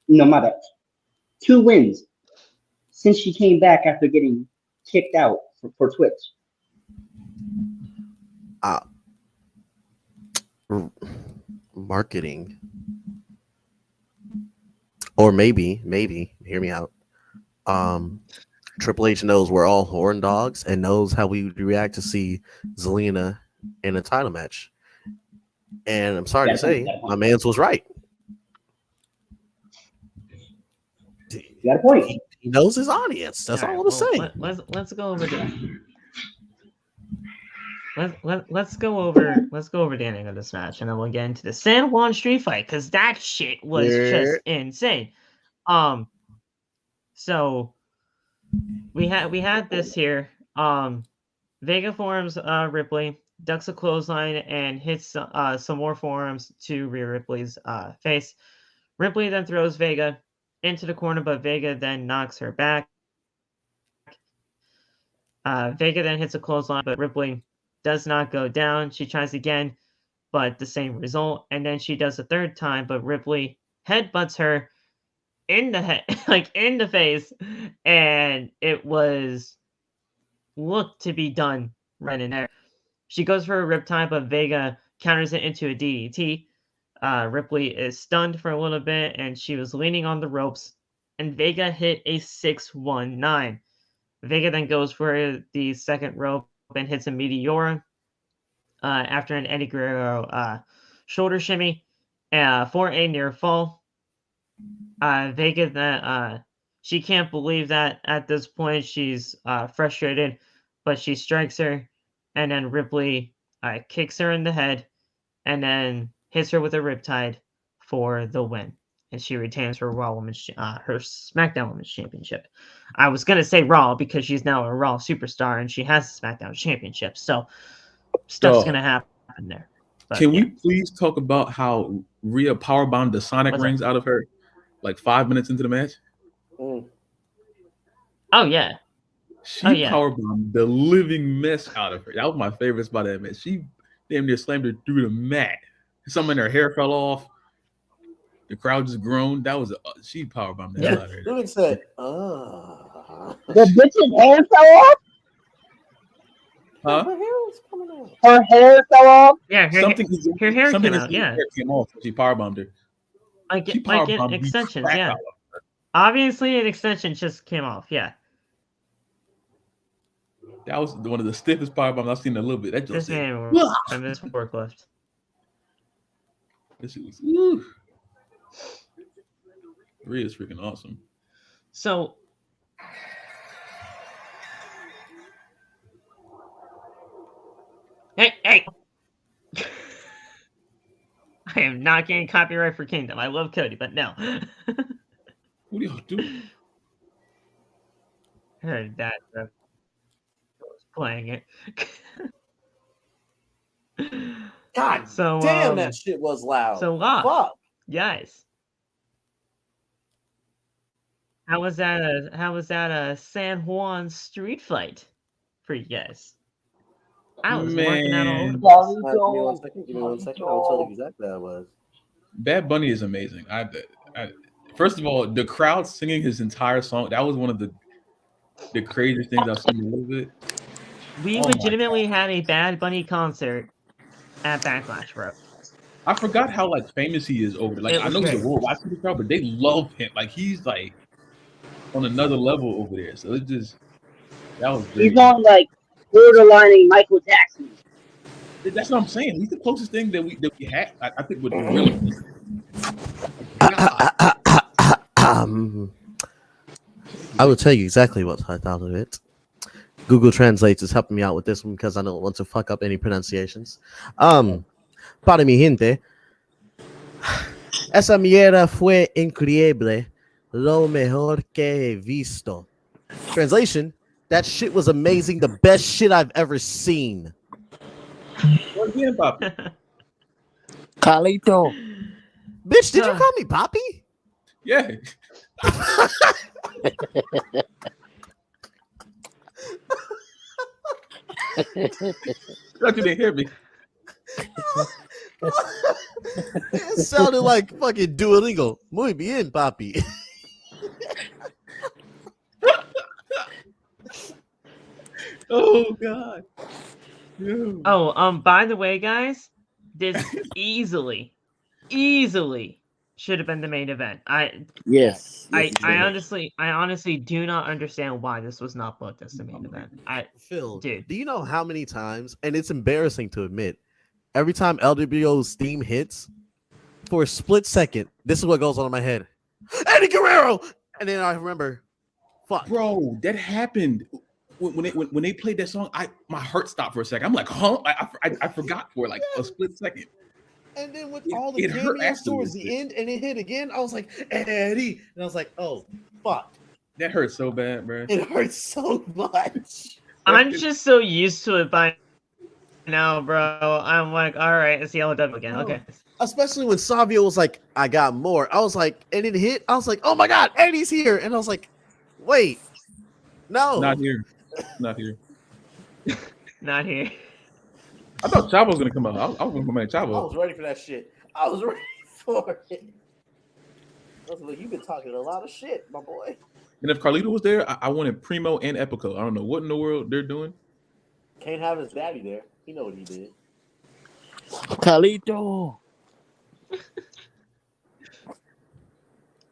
No, my bad. 2 wins since she came back after getting kicked out for Twitch. Marketing. Or maybe, hear me out. Triple H knows we're all horn dogs and knows how we would react to see Zelina in a title match. And I'm sorry to say, my man's was right. You got a point. He knows his audience. That's all I want to say. Let's go over this. Let's go over the ending of this match, and then we'll get into the San Juan Street Fight because that shit was just insane. So we had this here. Vega forms Ripley, ducks a clothesline, and hits some more forearms to Rhea Ripley's face. Ripley then throws Vega into the corner, but Vega then knocks her back. Vega then hits a clothesline, but Ripley does not go down. She tries again, but the same result. And then she does a third time, but Ripley headbutts her in the head, like in the face, and it looked to be done right in there. She goes for a riptide, but Vega counters it into a DDT. Ripley is stunned for a little bit, and she was leaning on the ropes, and Vega hit a 619. Vega then goes for the second rope and hits a Meteora after an Eddie Guerrero shoulder shimmy for a near fall. Vega then she can't believe that at this point. She's frustrated, but she strikes her, and then Ripley kicks her in the head and then hits her with a riptide for the win. And she retains her her SmackDown Women's Championship. I was gonna say Raw because she's now a Raw superstar and she has the SmackDown Championship. So stuff's gonna happen there. But, can we please talk about how Rhea powerbombed the Sonic rings out of her like 5 minutes into the match? Oh yeah. She powerbombed the living mess out of her. That was my favorite spot of that match. She damn near slammed her through the mat. Some of her hair fell off. The crowd just groaned. That was she powerbombed that out of her. Ruben said, The bitch's hair fell off? Huh? my hair was coming out. Her hair fell off? Yeah, her hair came out. Yeah, hair came off. She powerbombed her. Like Powerbombed the extensions. crap Yeah, out of her. obviously an extension just came off. Yeah, That was one of the stiffest powerbombs I've seen in a little bit. That this just man from this forklift. this shit was woo. Rhea's freaking awesome. So hey. I am not getting copyright for Kingdom. I love Cody, but no. What do y'all do? Heard that. I was playing it. God So, damn, that shit was loud. So, Fuck. guys, how was that a San Juan Street Fight for you guys? I was marking out all over the place. Give me one second. I'll tell you exactly how it was. Bad Bunny is amazing. I first of all, the crowd singing his entire song, that was one of the craziest things I've seen in a little bit. We legitimately had a Bad Bunny concert at Backlash, bro. I forgot how like famous he is over there. Like I know he's a worldwide superstar, but they love him. Like he's like on another level over there. So it just that was great. He's on like borderlining Michael Jackson. That's what I'm saying. He's the closest thing that we had. I think with really. I will tell you exactly what I thought of it. Google Translate is helping me out with this one because I don't want to fuck up any pronunciations. Para mi gente, Esa mierda fue increíble. Lo mejor que he visto. Translation, that shit was amazing. The best shit I've ever seen. What again, Poppy? Carlito. Bitch, did you call me Poppy? Yeah. Thought you didn't hear me. It sounded like fucking Duolingo. Muy bien, Papi. Oh God. Dude. Oh, by the way, guys, this easily should have been the main event. Yes. I honestly do not understand why this was not booked as the main event. Phil, Dude. do you know how many times, and it's embarrassing to admit, every time LWO's theme hits, for a split second, this is what goes on in my head. Eddie Guerrero! And then I remember, fuck. Bro, that happened when they played that song. My heart stopped for a second. I'm like, huh? I forgot for like a split second. And then with all the cameos towards the end, and it hit again, I was like, Eddie. And I was like, oh, fuck. That hurt so bad, bro. It hurts so much. I'm just so used to it by now, bro. I'm like, all right, it's Yellow Devil again. Okay. Especially when Savio was like, I got more. I was like, and it hit. I was like, oh my God, Eddie's here. And I was like, wait, no. Not here. Not here. Not here. I thought Chavo was going to come out. I was going to come out I Chavo. was ready for that shit. I was ready for it. I was like, you've been talking a lot of shit, my boy. And if Carlito was there, I wanted Primo and Epico. I don't know what in the world they're doing. Can't have his daddy there. He know what he did. Carlito.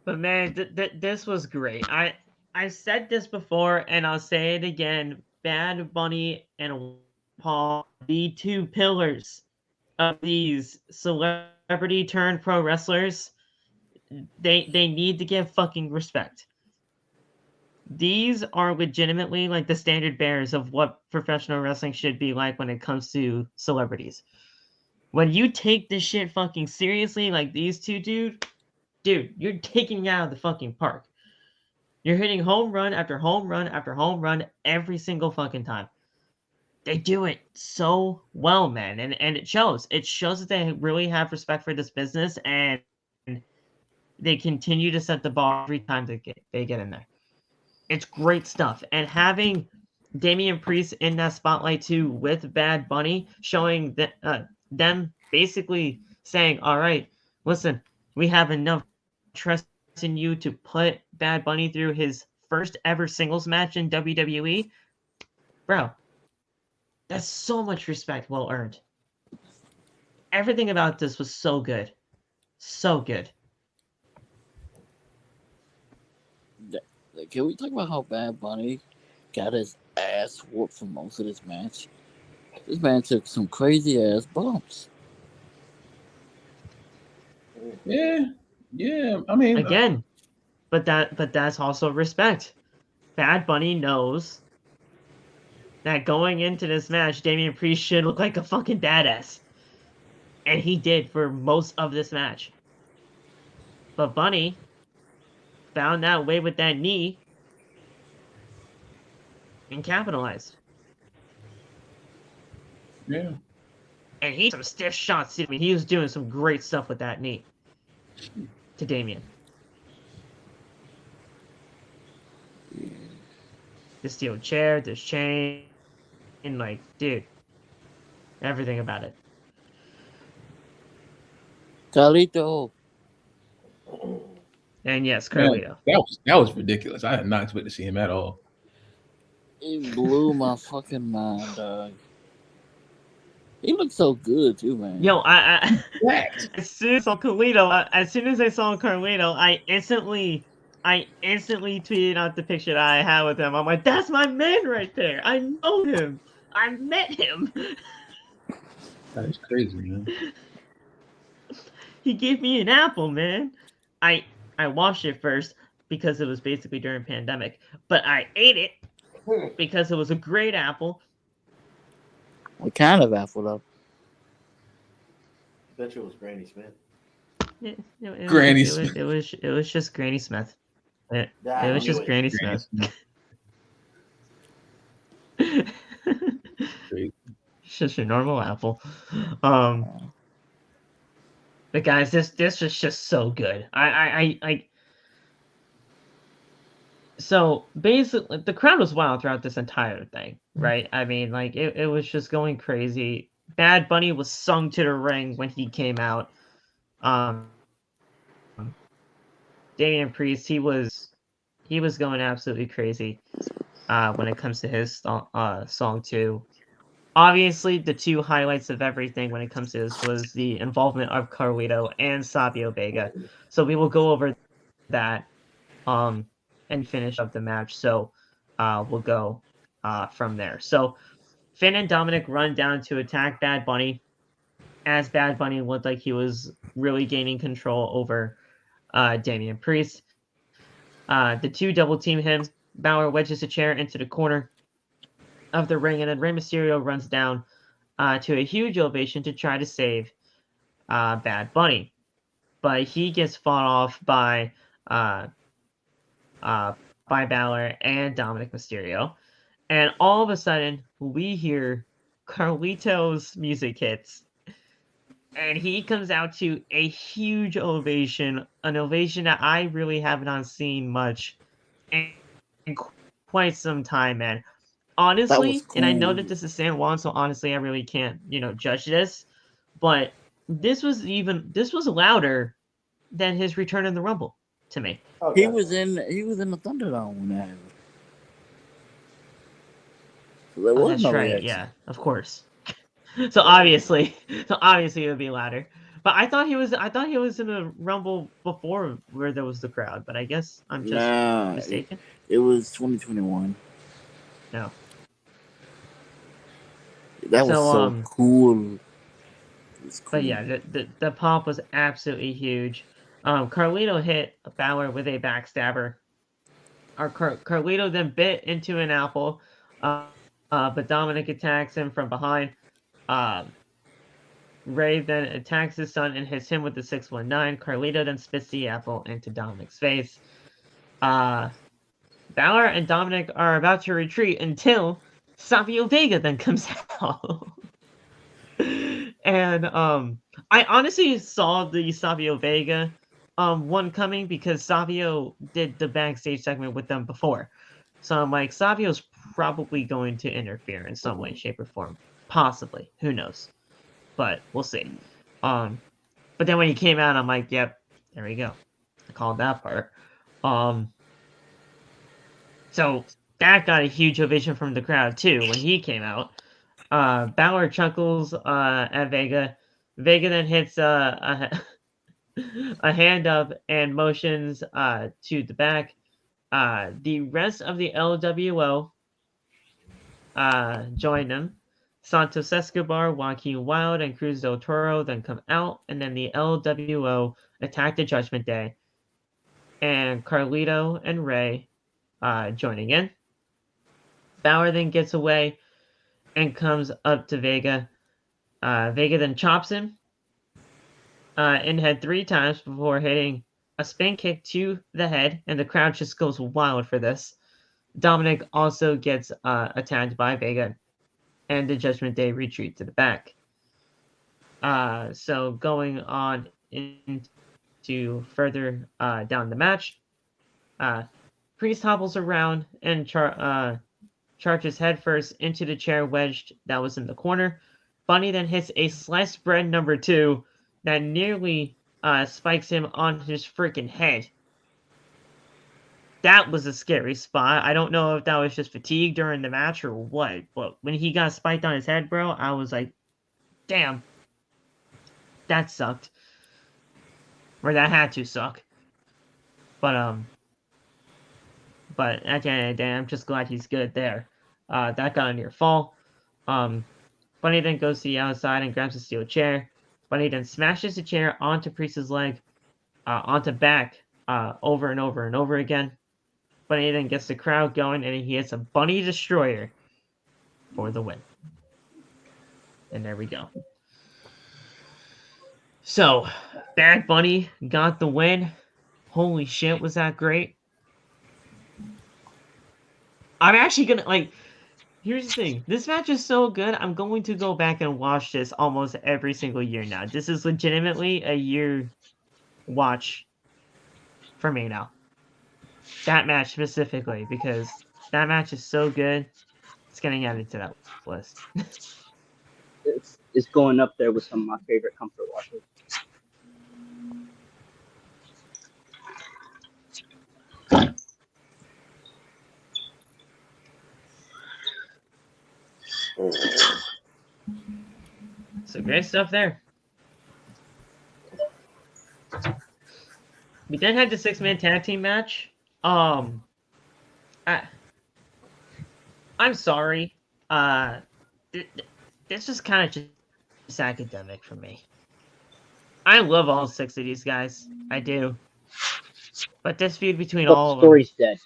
But man, this was great. I said this before, and I'll say it again. Bad Bunny and Paul, the two pillars of these celebrity turned pro wrestlers, they need to give fucking respect. These are legitimately like the standard bearers of what professional wrestling should be like when it comes to celebrities. When you take this shit fucking seriously, like these two dude, you're taking it out of the fucking park. You're hitting home run after home run after home run every single fucking time. They do it so well, man, and it shows. It shows that they really have respect for this business, and they continue to set the bar every time they get in there. It's great stuff, and having Damian Priest in that spotlight too with Bad Bunny, showing that them basically saying, "All right, listen, we have enough trust in you to put Bad Bunny through his first ever singles match in WWE." Bro, that's so much respect well earned. Everything about this was so good. So good. Can we talk about how Bad Bunny got his ass whooped for most of this match? This man took some crazy ass bumps. Yeah. I mean, Again, but that's also respect. Bad Bunny knows that going into this match, Damian Priest should look like a fucking badass. And he did for most of this match. But Bunny found that way with that knee and capitalized. yeah. And he some stiff shots. I mean, he was doing some great stuff with that knee to Damian. The steel chair, this chain, and like, dude, everything about it. Carlito. And yes, Man, Carlito. that was ridiculous. I did not expect to see him at all. It blew my fucking mind, dog. He looked so good too, man. Yo, I as soon as I saw Carlito, I instantly tweeted out the picture that I had with him. I'm like, that's my man right there. I know him. I met him. That is crazy, man. He gave me an apple, man. I washed it first because it was basically during pandemic, but I ate it because it was a great apple. What kind of apple though? Bet you it was Granny Smith. Granny it was just Granny Smith. It I was knew just it. Granny Granny Smith. Crazy. It's just a normal apple. But guys, this was just so good. So basically, the crowd was wild throughout this entire thing, right? I mean, like it was just going crazy. Bad Bunny was sung to the ring when he came out. Damian Priest, he was going absolutely crazy when it comes to his song too. Obviously, the two highlights of everything when it comes to this was the involvement of Carlito and Savio Vega. So we will go over that and finish up the match. So we'll go from there. So Finn and Dominic run down to attack Bad Bunny, as Bad Bunny looked like he was really gaining control over Damian Priest. The two double team him. Balor wedges a chair into the corner of the ring, and then Rey Mysterio runs down to a huge ovation to try to save Bad Bunny. But he gets fought off by Balor and Dominic Mysterio. And all of a sudden, we hear Carlito's music hits. And he comes out to a huge ovation, an ovation that I really have not seen much in quite some time, man. Honestly, Cool. and I know that this is San Juan, so honestly, I really can't, judge this. But this was louder than his return in the Rumble to me. Oh, He was in the Thunderdome when that happened. So there was That's no right. reaction. Yeah, of course. So obviously it would be louder. But I thought he was in the Rumble before where there was the crowd. But I guess I'm just mistaken. It was 2021. No. That was so cool. But yeah, the pop was absolutely huge. Carlito hit Balor with a backstabber. Carlito then bit into an apple, but Dominic attacks him from behind. Ray then attacks his son and hits him with the 619. Carlito then spits the apple into Dominic's face. Balor and Dominic are about to retreat until Savio Vega then comes out. And I honestly saw the Savio Vega one coming because Savio did the backstage segment with them before. So I'm like, Savio's probably going to interfere in some way, shape, or form. Possibly. Who knows? But we'll see. But then when he came out, I'm like, yep, there we go. I called that part. So that got a huge ovation from the crowd too when he came out. Balor chuckles at Vega. Vega then hits a hand up and motions to the back. The rest of the LWO join them. Santos Escobar, Joaquin Wilde, and Cruz del Toro then come out, and then the LWO attack the Judgment Day. And Carlito and Ray joining in. Balor then gets away and comes up to Vega. Vega then chops him in the head 3 times before hitting a spin kick to the head, and the crowd just goes wild for this. Dominic also gets attacked by Vega, and the Judgment Day retreat to the back. So going on into further down the match, Priest hobbles around and charges headfirst into the chair wedged that was in the corner. Bunny then hits a sliced bread number 2 that nearly spikes him on his freaking head. That was a scary spot. I don't know if that was just fatigue during the match or what, but when he got spiked on his head, bro, I was like, damn, that sucked. Or that had to suck. But at the end of the day, I'm just glad he's good there. That got a near fall. Bunny then goes to the outside and grabs a steel chair. Bunny then smashes the chair onto Priest's leg, onto back, over and over and over again. Bunny then gets the crowd going, and he hits a Bunny Destroyer for the win. And there we go. So, Bad Bunny got the win. Holy shit, was that great? I'm actually gonna, like, here's the thing. This match is so good, I'm going to go back and watch this almost every single year now. This is legitimately a year watch for me now. That match specifically, because that match is so good. It's getting added to that list. It's going up there with some of my favorite comfort watches. So great stuff there. We then had the 6-man tag team match. I'm sorry. This is kind of just academic for me. I love all 6 of these guys. I do. But this feud between all of them, Story's dead.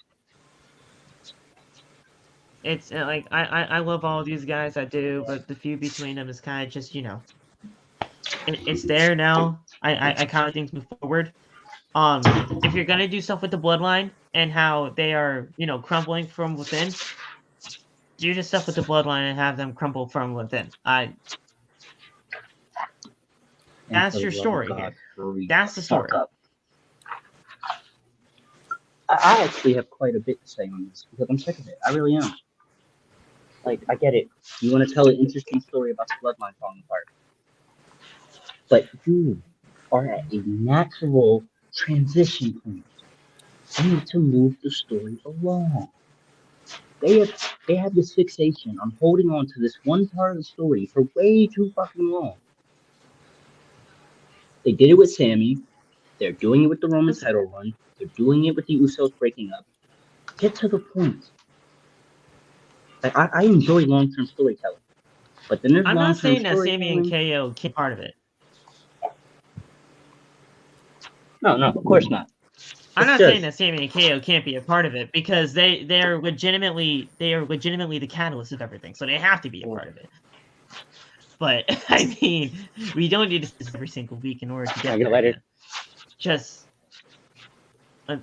it's like I love all of these guys. I do, but the feud between them is kind of just, it's there now. I kind of think move forward. If you're gonna do stuff with the bloodline and how they are, crumbling from within, do the stuff with the bloodline and have them crumble from within. That's your story here. That's the story. I actually have quite a bit to say on this because I'm sick of it. I really am. Like, I get it. You want to tell an interesting story about the bloodline falling apart. But you are at a natural transition point. You need to move the story along. They have this fixation on holding on to this one part of the story for way too fucking long. They did it with Sammy. They're doing it with the Roman title run. They're doing it with the Usos breaking up. Get to the point. Like, I enjoy long-term storytelling. But then there's I'm not saying that storytelling. Sammy and KO can't be part of it. No, of course not. I'm not saying that Sammy and KO can't be a part of it because they are legitimately the catalyst of everything, so they have to be a part of it. But I mean, we don't need to do this every single week in order to get there. Just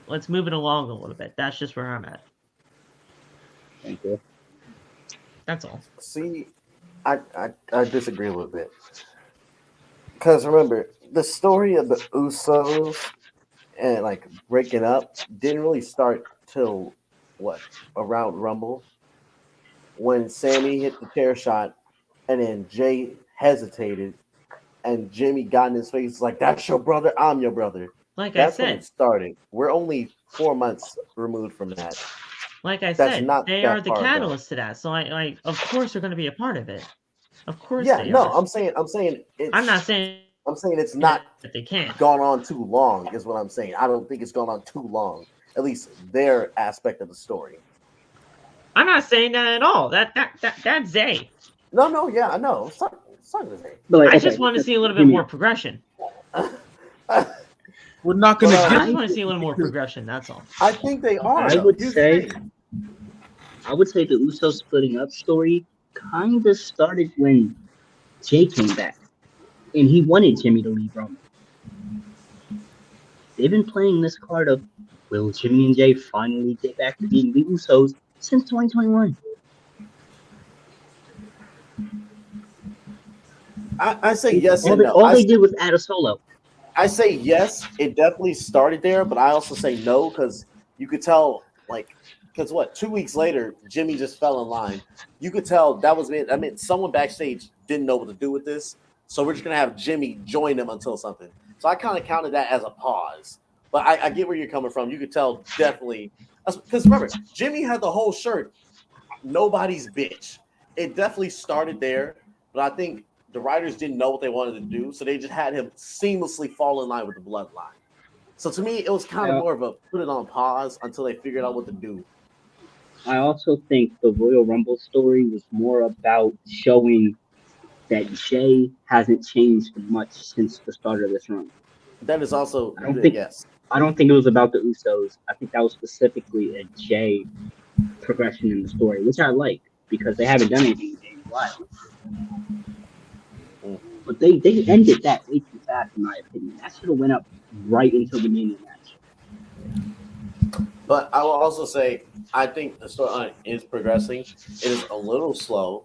let's move it along a little bit. That's just where I'm at. Thank you. That's all. See, I disagree a little bit. Because remember, the story of the Usos and like breaking up didn't really start till around Rumble when Sammy hit the chair shot and then Jay hesitated and Jimmy got in his face like, "That's your brother, I'm your brother." That's when it started. We're only 4 months removed from that. Like I said, they are the catalyst to that. So like of course they're going to be a part of it. Of course. Yeah, no, are. I'm saying it's, I'm not saying it's not that they can't. Gone on too long is what I'm saying. I don't think it's gone on too long. At least their aspect of the story. I'm not saying that at all. That's Zay. No, yeah, I know. It's not Zay. But I just want to see a little bit more progression. We're not going to I get. just want to see a little more progression. That's all. I think they are. I would say the Usos splitting up story kind of started when Jay came back, and he wanted Jimmy to leave Roman. They've been playing this card of, will Jimmy and Jay finally get back to being the Usos since 2021? I say yes and no. All they did was add a solo. I say yes, it definitely started there, but I also say no because you could tell, because 2 weeks later, Jimmy just fell in line. You could tell that was it. I mean, someone backstage didn't know what to do with this, so we're just going to have Jimmy join them until something. So I kind of counted that as a pause, but I get where you're coming from. You could tell definitely, because remember, Jimmy had the whole shirt, nobody's bitch. It definitely started there, but I think the writers didn't know what they wanted to do, so they just had him seamlessly fall in line with the bloodline. So to me, it was kind of more of a put it on pause until they figured out what to do. I also think the Royal Rumble story was more about showing that Jay hasn't changed much since the start of this run. That is also yes. I don't think it was about the Usos. I think that was specifically a Jay progression in the story, which I like because they haven't done anything in a while. But they ended that way too fast, in my opinion. That should have went up right until the Mania match. But I will also say, I think the storyline is progressing. It is a little slow,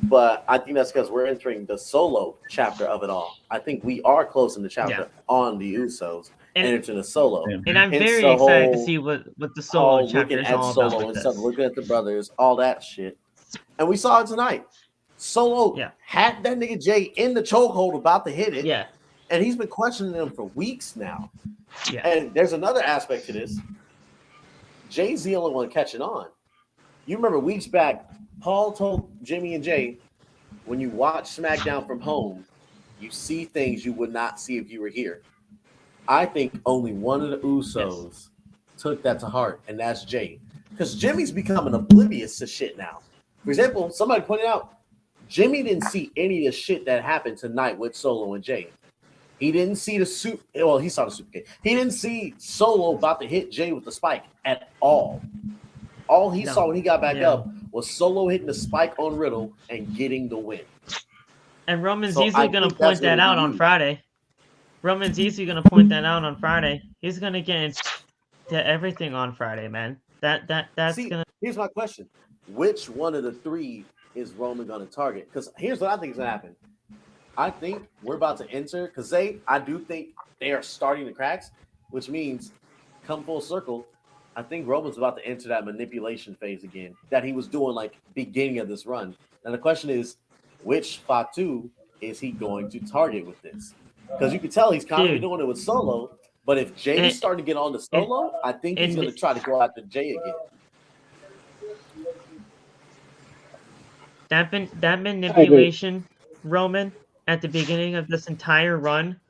but I think that's because we're entering the solo chapter of it all. I think we are closing the chapter on the Usos and entering the solo. And I'm Hence very the excited to whole- see what the solo chapter looking is at all Solo about with and stuff, this. looking at the brothers, all that shit. And we saw it tonight. Solo had that nigga Jay in the chokehold about to hit it. Yeah. And he's been questioning him for weeks now. Yeah. And there's another aspect to this. Jay's the only one catching on. You remember weeks back, Paul told Jimmy and Jay, when you watch SmackDown from home, you see things you would not see if you were here. I think only one of the Usos took that to heart, and that's Jay. Because Jimmy's becoming oblivious to shit now. For example, somebody pointed out, Jimmy didn't see any of the shit that happened tonight with Solo and Jay. He didn't see he saw the super kick. He didn't see Solo about to hit Jay with the spike at all. All he saw when he got back up was Solo hitting the spike on Riddle and getting the win. And Roman's So easily I going to think that's point that gonna out be on huge. Friday. Roman's easily going to point that out on Friday. He's going to get into everything on Friday, man. That's See, going to... here's my question. Which one of the three is Roman going to target? Because here's what I think is going to happen. I think we're about to enter, because I do think they are starting the cracks, which means, come full circle, I think Roman's about to enter that manipulation phase again that he was doing like beginning of this run. And the question is, which Fatu is he going to target with this? Because you can tell he's kind of doing it with Solo, but if Jay is starting to get on the Solo, I think he's going to try to go after Jay again. That manipulation, Roman, at the beginning of this entire run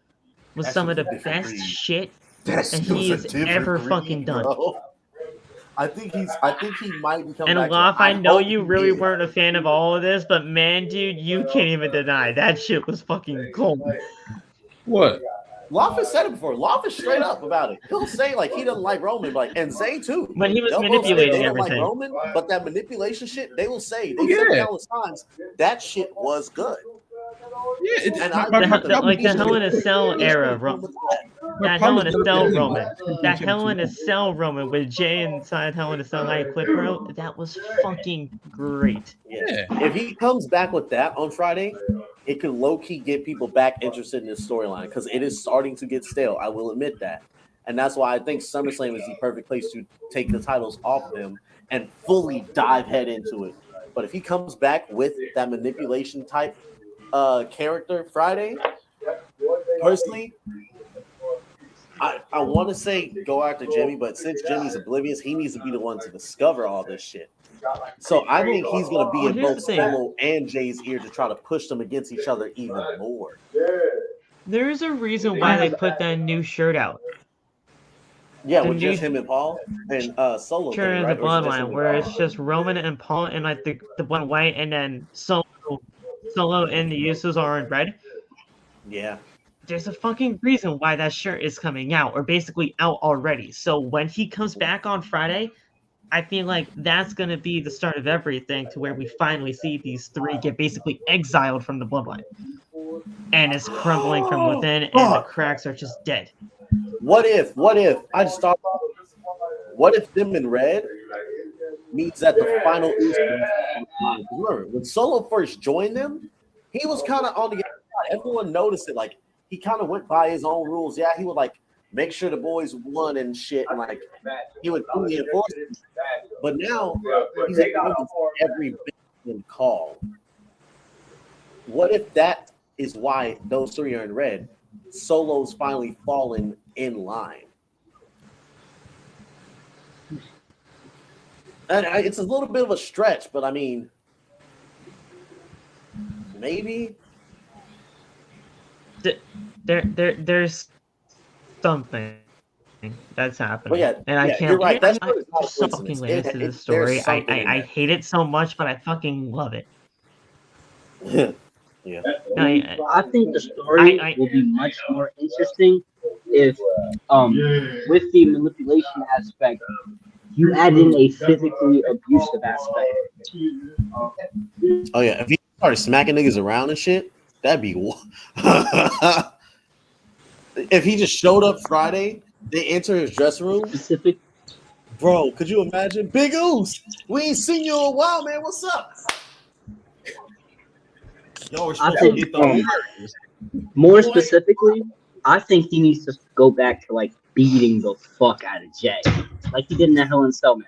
was some of the best shit that he has ever fucking done. I think he might become. And Loff, I know you really weren't a fan of all of this, but man, dude, you can't even deny that shit was fucking cold. What? Loff has said it before. Loff is straight up about it. He'll say like he doesn't like Roman, but and Zay too. When he was They'll both say manipulating they don't everything. like Roman, but that manipulation shit, they will say they said countless times that shit was good. Yeah, it's And the Hell in a Cell era, that Hell in a Cell Roman, that Hell in a Cell Roman with Jay inside Hell in a Cell like clip bro, that was fucking great. Yeah. If he comes back with that on Friday, it could low-key get people back interested in this storyline because it is starting to get stale. I will admit that. And that's why I think SummerSlam is the perfect place to take the titles off of him and fully dive head into it. But if he comes back with that manipulation type character Friday, personally, I want to say go after Jimmy, but since Jimmy's oblivious, he needs to be the one to discover all this shit. So I think he's going to be in both Solo and Jay's ear to try to push them against each other even more. There's a reason why they put that new shirt out. Yeah, with just him and Paul and Solo. Sure, thing, right? the bloodline where it's just Roman and Paul and like the one white, and then Solo and the Usos are in red. Yeah. There's a fucking reason why that shirt is coming out, or basically out already. So when he comes back on Friday, I feel like that's going to be the start of everything to where we finally see these three get basically exiled from the bloodline. And it's crumbling from within, and the cracks are just dead. What if, I just thought, what if them in red means that the final Usos, remember, when Solo first joined them, he was kind of on the outside. Everyone noticed it. Like, he kind of went by his own rules. Yeah, he would, like, make sure the boys won and shit, and like he would do the enforcement. But now he's every big call. What if that is why those three are in red? Solo's finally fallen in line. And it's a little bit of a stretch, but I mean, maybe. There's something that's happening. Well, yeah, and I can't. You're right. That's I'm so fucking late to this story. I hate it so much, but I fucking love it. Yeah. I think the story will be much more interesting if, with the manipulation aspect, you add in a physically abusive aspect. Oh yeah, if he started smacking niggas around and shit, That'd be if he just showed up Friday, they enter his dressing room. Specific. Bro, could you imagine? Big Oos, we ain't seen you in a while, man. What's up? Y'all were supposed to get the More specifically, I think he needs to go back to like beating the fuck out of Jay, like he did in that Hell in a Cell match.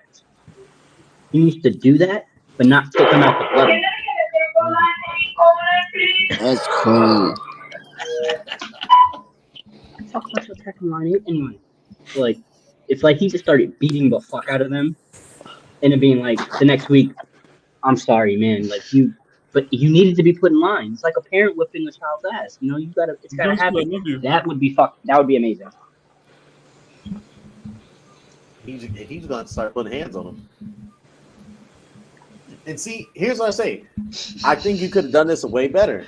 He needs to do that, but not take him out the blood. That's cool. Talk about your attacking line anyway. Like, it's like he just started beating the fuck out of them, and it being like the next week, I'm sorry, man. Like but you needed to be put in line. It's like a parent whipping a child's ass. You know, it's gotta happen. That would be amazing. He's gonna start putting hands on him. And see, here's what I say. I think you could have done this way better.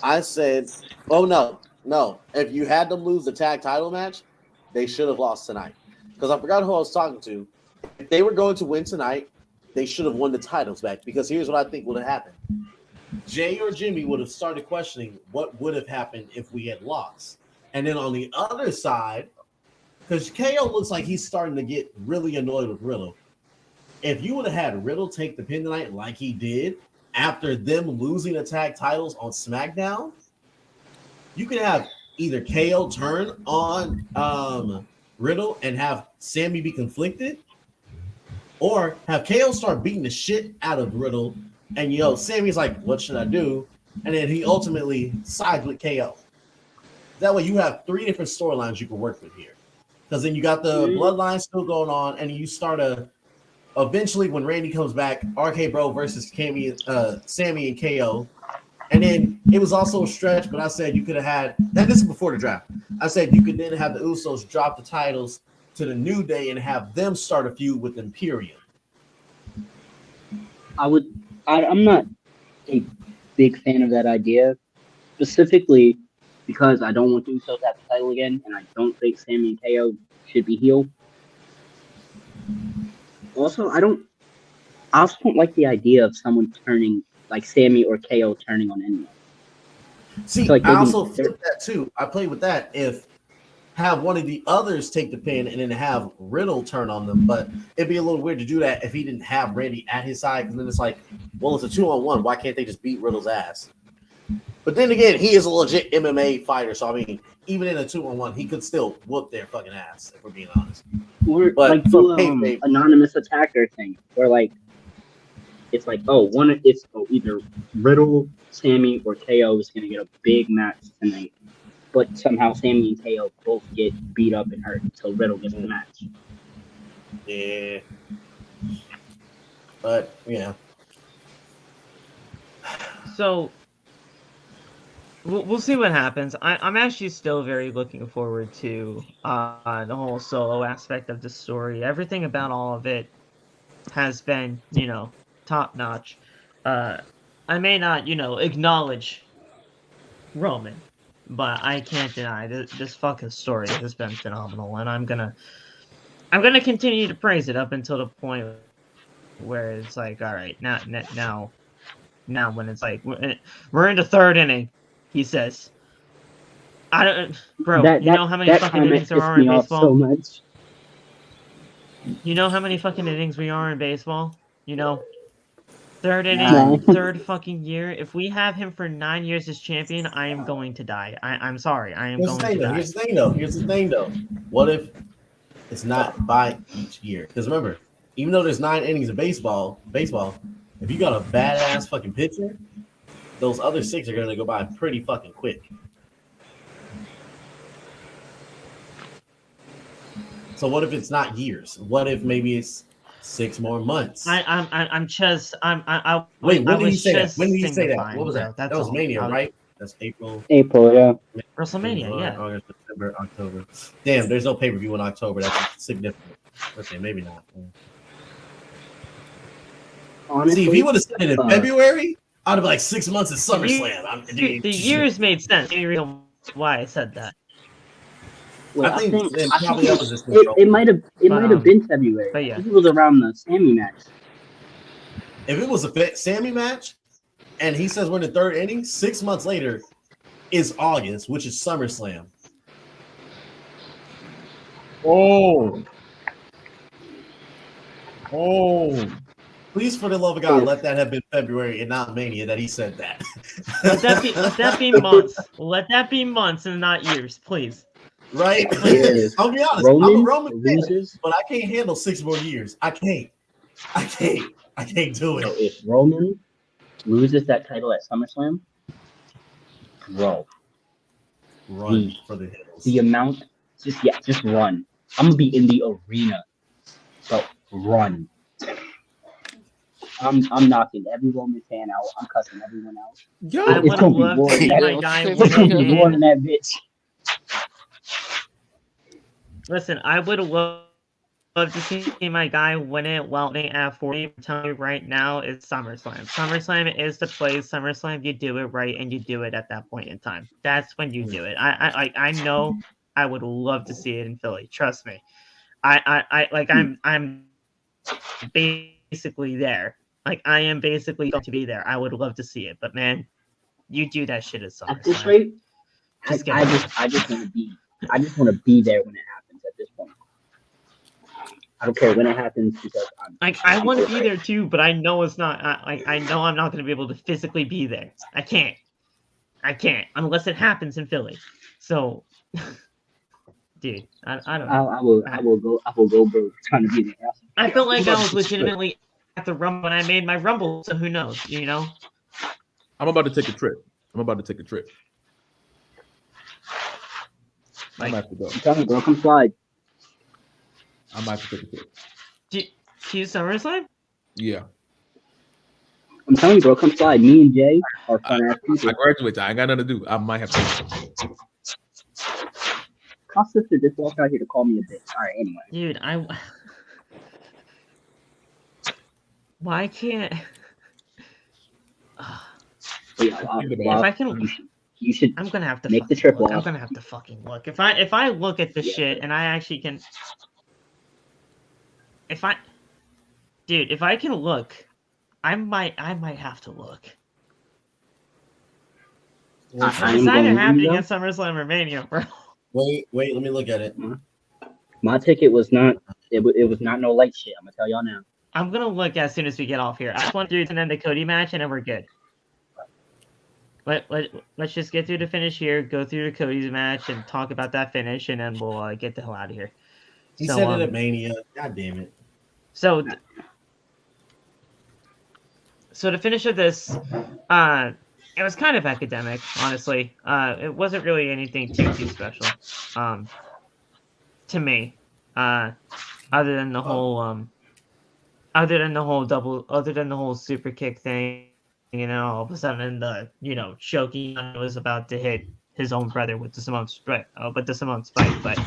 I said, oh no. If you had them lose the tag title match, they should have lost tonight. Because I forgot who I was talking to. If they were going to win tonight, they should have won the titles back. Because here's what I think would have happened. Jay or Jimmy would have started questioning what would have happened if we had lost. And then on the other side, because KO looks like he's starting to get really annoyed with Riddle. If you would have had Riddle take the pin tonight like he did after them losing the tag titles on SmackDown, you could have either KO turn on Riddle and have Sammy be conflicted, or have KO start beating the shit out of Riddle, and Sammy's like, what should I do? And then he ultimately sides with KO. That way you have 3 different storylines you can work with here. Because then you got the bloodline still going on, and you start eventually when Randy comes back, RK Bro versus Sammy and KO. And then it was also a stretch, but I said you could have had, and this is before the draft. I said you could then have the Usos drop the titles to the New Day and have them start a feud with Imperium. I'm not a big fan of that idea, specifically because I don't want the Usos to have the title again, and I don't think Sammy and KO should be heel. Also, I also don't like the idea of someone turning, like Sammy or KO turning on anyone. See, like I also flip that too. I play with that. If have one of the others take the pin and then have Riddle turn on them, but it'd be a little weird to do that if he didn't have Randy at his side, because then it's like, well, it's a 2-on-1. Why can't they just beat Riddle's ass? But then again, he is a legit MMA fighter, so I mean, even in a 2-on-1, he could still whoop their fucking ass, if we're being honest. Or but like do anonymous attacker thing, where like it's like, either Riddle, Sammy, or KO is gonna get a big match tonight, but somehow Sammy and KO both get beat up and hurt until Riddle gets the match. Yeah. But yeah. So we'll see what happens. I'm actually still very looking forward to the whole solo aspect of the story. Everything about all of it has been, top notch. I may not, acknowledge Roman, but I can't deny this fucking story has been phenomenal, and I'm gonna continue to praise it up until the point where it's like, all right, now when it's like we're in the 3rd inning. He says, "I don't, bro. You know how many fucking innings there are in baseball? So much. You know how many fucking innings we are in baseball? 3rd inning, 3rd fucking year. If we have him for 9 years as champion, I am going to die. I'm sorry. I am going to die. Here's the thing, though. What if it's not by each year? Because remember, even though there's 9 innings of baseball, if you got a badass fucking pitcher, those other 6 are going to go by pretty fucking quick. So what if it's not years? What if maybe it's 6 more months? Wait, when did he say that? When did he say that? What was that? That was Mania, right? That's April. Yeah. WrestleMania, yeah. August, September, October. Damn, there's no pay-per-view in October. That's significant. Okay, maybe not. Honestly, see, if he would have said it in February, I'd have like 6 months at SummerSlam. The years made sense. The reason why I said that. Well, I think it might have been February. But yeah. I think it was around the Sammy match. If it was a Sammy match, and he says we're in the third inning. 6 months later is August, which is SummerSlam. Oh. Please, for the love of God, let that have been February and not Mania that he said that. Let that be months. Let that be months and not years, please. Right? Yeah. I'll be honest. Roman I'm a Roman fan, loses, but I can't handle 6 more years. I can't do so it. if Roman loses that title at SummerSlam, bro, Run for the hills. the amount, just run. I'm gonna be in the arena, so run. I'm knocking every Roman fan out. I'm cussing everyone out. Yo, I It's would gonna be love to war. see Yeah, my let's guy say win that It's gonna be together. war it. in that bitch. Listen, I would love to see my guy win it welting at 40. I'm telling you right now, it's SummerSlam. SummerSlam is the place. SummerSlam, you do it right, and you do it at that point in time. That's when you do it. I know. I would love to see it in Philly. Trust me. I'm basically there. Like I am basically going to be there. I would love to see it, but man, you do that shit at At this SummerSlam. rate, Just get I it. just want to be. I just want to be there when it happens. At this point, I don't care when it happens because Like I I'm want to over be it. there too, but I know it's not. I know I'm not going to be able to physically be there. I can't unless it happens in Philly. So, dude, I don't know. I will go broke trying to be there. I felt like I was legitimately at the Rumble when I made my Rumble. So who knows? You know. I'm about to take a trip. I'm Like, I'm gonna have to go. I'm telling you, bro, come slide. I'm about to take a trip. do you SummerSlam? Yeah. I'm telling you, bro, come slide. Me and Jay are fun ass people. I graduate. I ain't got nothing to do. I might have to. My sister just walked out here to call me a bitch. All right, anyway. Dude, why can't? But yeah, If I can, you should I'm gonna have to make the fucking trip look. I'm off. gonna have to fucking look. If I look at this Yeah. shit and I actually can, if I can look, I might have to look. I It's am either going with happening you, at SummerSlam or Mania, bro. Wait, let me look at it. My ticket was not. It was not no light shit. I'm gonna tell y'all now. I'm gonna look as soon as we get off here. I just want to do it and then the Cody match, and then we're good. Let's just get through the finish here, go through the Cody's match, and talk about that finish, and then we'll get the hell out of here. He So, said it at Mania. God damn it. So the finish of this, it was kind of academic, honestly. It wasn't really anything too special, to me. Other than the whole super kick thing, you know, all of a sudden the choking was about to hit his own brother with the Simone Spike, but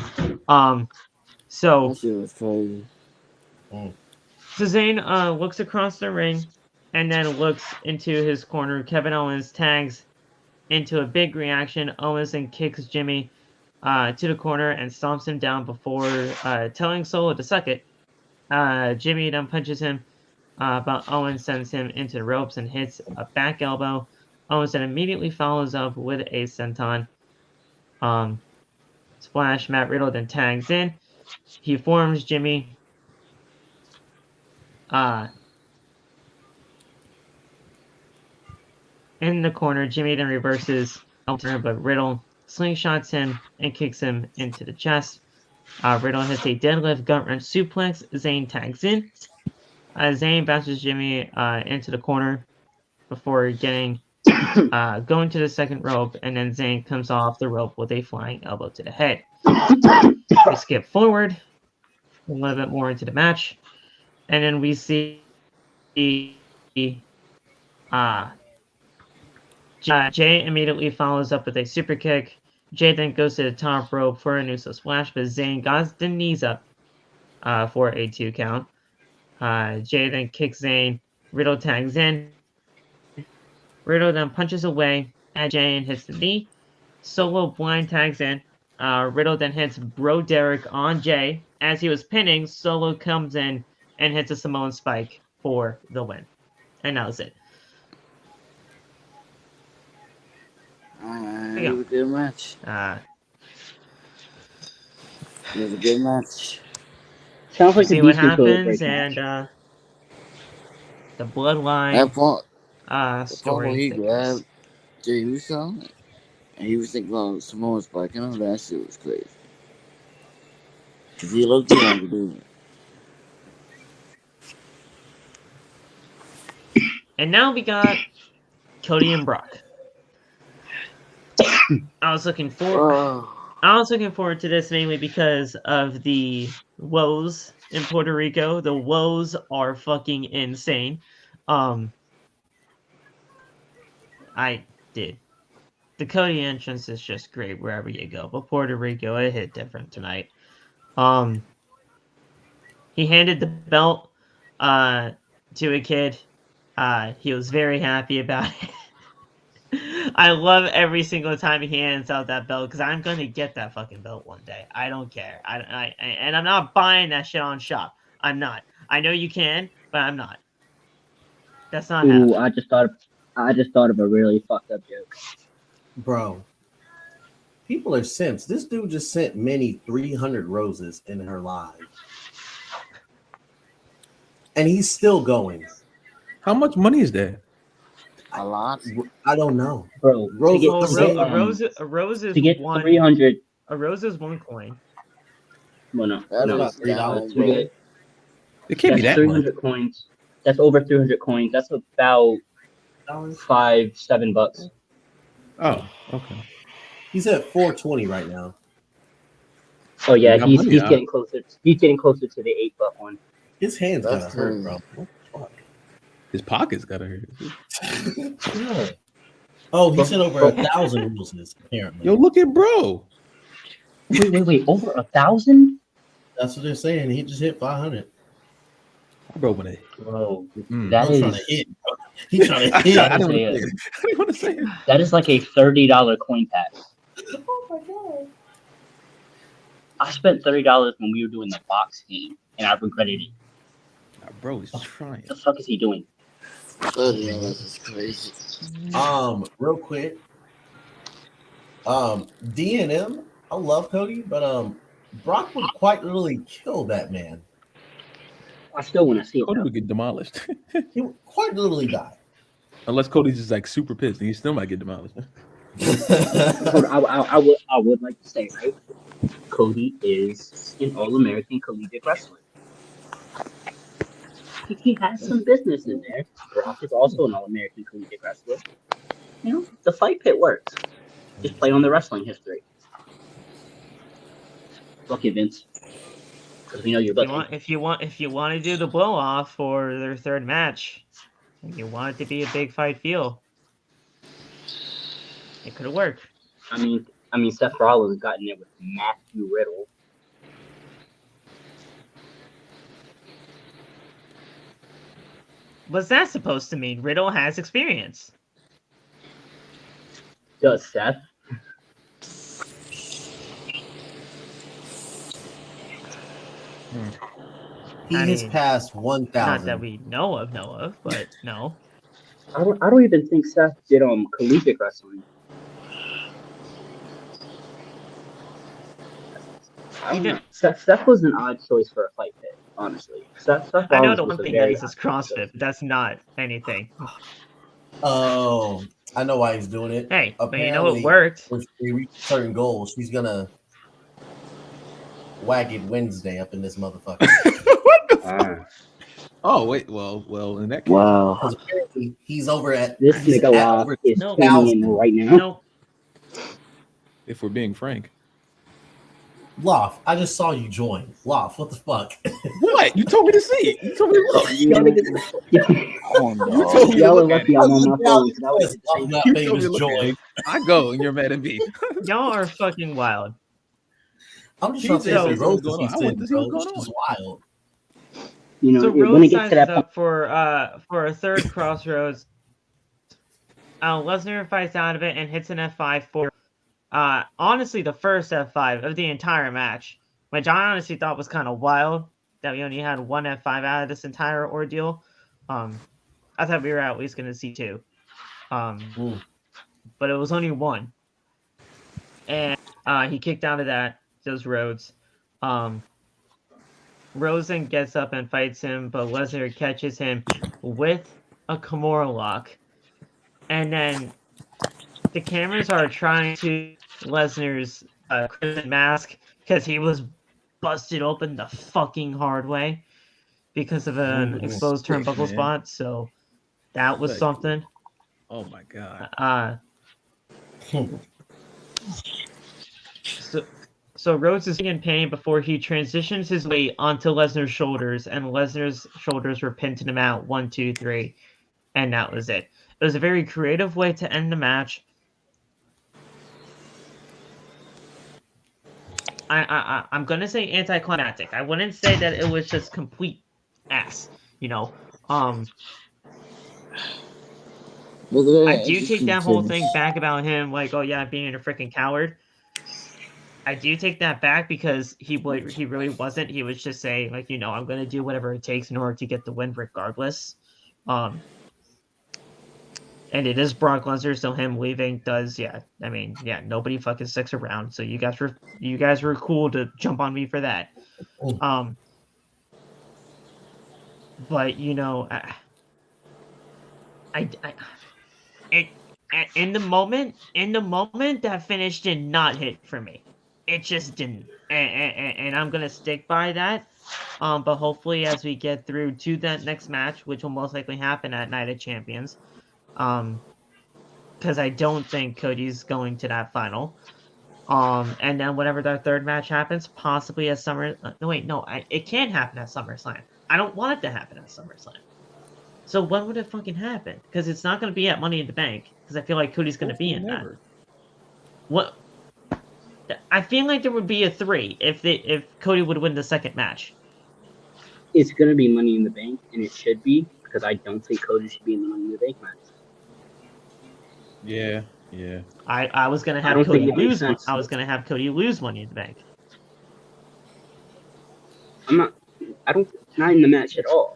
so That shit was crazy. So Zayn looks across the ring and then looks into his corner. Kevin Owens tags into a big reaction. Owens then kicks Jimmy to the corner and stomps him down before telling Solo to suck it. Jimmy then punches him, but Owens sends him into the ropes and hits a back elbow. Owens then immediately follows up with a senton. Splash. Matt Riddle then tags in. He forms Jimmy. In the corner, Jimmy then reverses Owens, but Riddle slingshots him and kicks him into the chest. Riddle hits a deadlift gut wrench suplex. Zayn tags in. Zayn bounces Jimmy into the corner before going to the second rope, and then Zayn comes off the rope with a flying elbow to the head. We skip forward a little bit more into the match, and then we see Jay immediately follows up with a super kick. Jay then goes to the top rope for an Uso splash, but Zayn got the knees up for a 2 count. Jay then kicks Zayn. Riddle tags in. Riddle then punches away at Jay and hits the knee. Solo blind tags in. Riddle then hits Bro Derek on Jay. As he was pinning, Solo comes in and hits a Samoan Spike for the win. And that was it. It was a good match. It was a good match. Sounds like see the what Beast is really happens, great and match. the bloodline That part, the story. part he things. grabbed Jey Uso, and he was thinking about Samoa Spike. You know, that shit was crazy. Cause he looked wanted to do it. And now we got Cody and Brock. I was looking forward to this mainly because of the woes in Puerto Rico. The woes are fucking insane. I did. The Cody entrance is just great wherever you go, but Puerto Rico, it hit different tonight. He handed the belt to a kid. He was very happy about it. I love every single time he hands out that belt because I'm gonna get that fucking belt one day. I don't care. And I'm not buying that shit on shop. I'm not. I know you can, but I'm not. That's not happening. I just thought of a really fucked up joke. Bro, people are simps. This dude just sent Minnie 300 roses in her live. And he's still going. How much money is that? A lot. I don't know. Bro, Rose, A rose is to get one. 300. A rose is one coin. Well, no. That's no. about $3, To bro. get, It can't be that's that 300 much. coins. That's over 300 coins. That's about $5-7. Oh, okay. He's at 420 right now. Oh yeah, You got he's money, huh? getting closer. He's getting closer to the $8 one. His hands That's gotta hurt, crazy. bro. What the fuck? His pockets gotta hurt. Oh, he sent over 1,000 roses, apparently. Yo, look at bro. Wait! Over 1,000? That's what they're saying. He just hit 500. Bro, when it. Bro, Mm. that I'm trying is to hit. He's trying to hit. I didn't want to say it. that is like a $30 coin pack. Oh my god. I spent $30 when we were doing the box game, and I regretted it. Nah, bro, he's trying. What the fuck is he doing? $30 is crazy. Real quick. D&M, I love Cody, but Brock would quite literally kill that man. I still want to see it. Cody Though. would get demolished. He would quite literally die. Unless Cody's just like super pissed, and he still might get demolished. I would like to say, right? Cody is an All-American collegiate wrestler. He has some business in there. Brock is also an All-American collegiate wrestler. You know, the fight pit works. Just play on the wrestling history. Fuck you, Vince. Because we know you're booking. If you want to do the blow off for their third match, and you want it to be a big fight feel, it could have worked. I mean, Seth Rollins got in there with Matthew Riddle. What's that supposed to mean? Riddle has experience. Does Seth? He has passed 1,000. Not that we know of, but no. I don't even think Seth did collegiate wrestling. Seth was an odd choice for a fight pit, honestly. Seth I know Rollins the was one a thing very that is odd CrossFit, but that's not anything. Oh, I know why he's doing it. Hey, but you know Apparently, it worked. If we reach certain goals, he's gonna wag it Wednesday up in this motherfucker. What the fuck? Oh wait, well, in that case, Wow. Because apparently he's over at This he's nigga at Law over is 2,000. tuning in right now. No, if we're being frank. Loft, I just saw you join. Loft, what the fuck? What? You told me to see it. You told me to look. Y'all niggas, Oh, You no. told me to y'all are look at lucky it. I'm on my phone. 'Cause I was Yes, I'm not You famous told me to look at join. it. I go and you're mad at me. y'all are fucking wild. I'm just trying to say So- some roses going he's on. I want to see bro. what's This going is wild. You know, So when it Rhodes gets to signs that point, up for a third Crossroads. Lesnar fights out of it and hits an F5 for honestly the first F5 of the entire match, which I honestly thought was kind of wild that we only had one F5 out of this entire ordeal. I thought we were at least going to see two. but it was only one. And he kicked out of that. Does Rhodes. Rhodes then gets up and fights him, but Lesnar catches him with a Kimura lock. And then the cameras are trying to Lesnar's crimson mask because he was busted open the fucking hard way because of an exposed turnbuckle spot. So that was something. Oh my god. So Rhodes is in pain before he transitions his weight onto Lesnar's shoulders, and Lesnar's shoulders were pinned to him out 1, 2, 3, and that was it. It was a very creative way to end the match. I'm gonna say anticlimactic. I wouldn't say that it was just complete ass. You know, I do take that whole thing back about him, like, oh yeah, being a freaking coward. I do take that back because he really wasn't. He was just saying, like, you know, I'm gonna do whatever it takes in order to get the win, regardless. And it is Brock Lesnar, so him leaving does, yeah. I mean, yeah, nobody fucking sticks around. So you guys were cool to jump on me for that. But you know, in the moment, that finish did not hit for me. It just didn't, and I'm gonna stick by that. But hopefully, as we get through to that next match, which will most likely happen at Night of Champions, because I don't think Cody's going to that final. And then whenever that third match happens, possibly at it can't happen at SummerSlam. I don't want it to happen at SummerSlam. So when would it fucking happen? Because it's not going to be at Money in the Bank. Because I feel like Cody's going to be in that. What? I feel like there would be a 3 if Cody would win the second match. It's going to be Money in the Bank, and it should be, because I don't think Cody should be in the Money in the Bank match. Yeah. I was gonna have Cody lose. I was gonna have Cody lose Money in the Bank. Not in the match at all.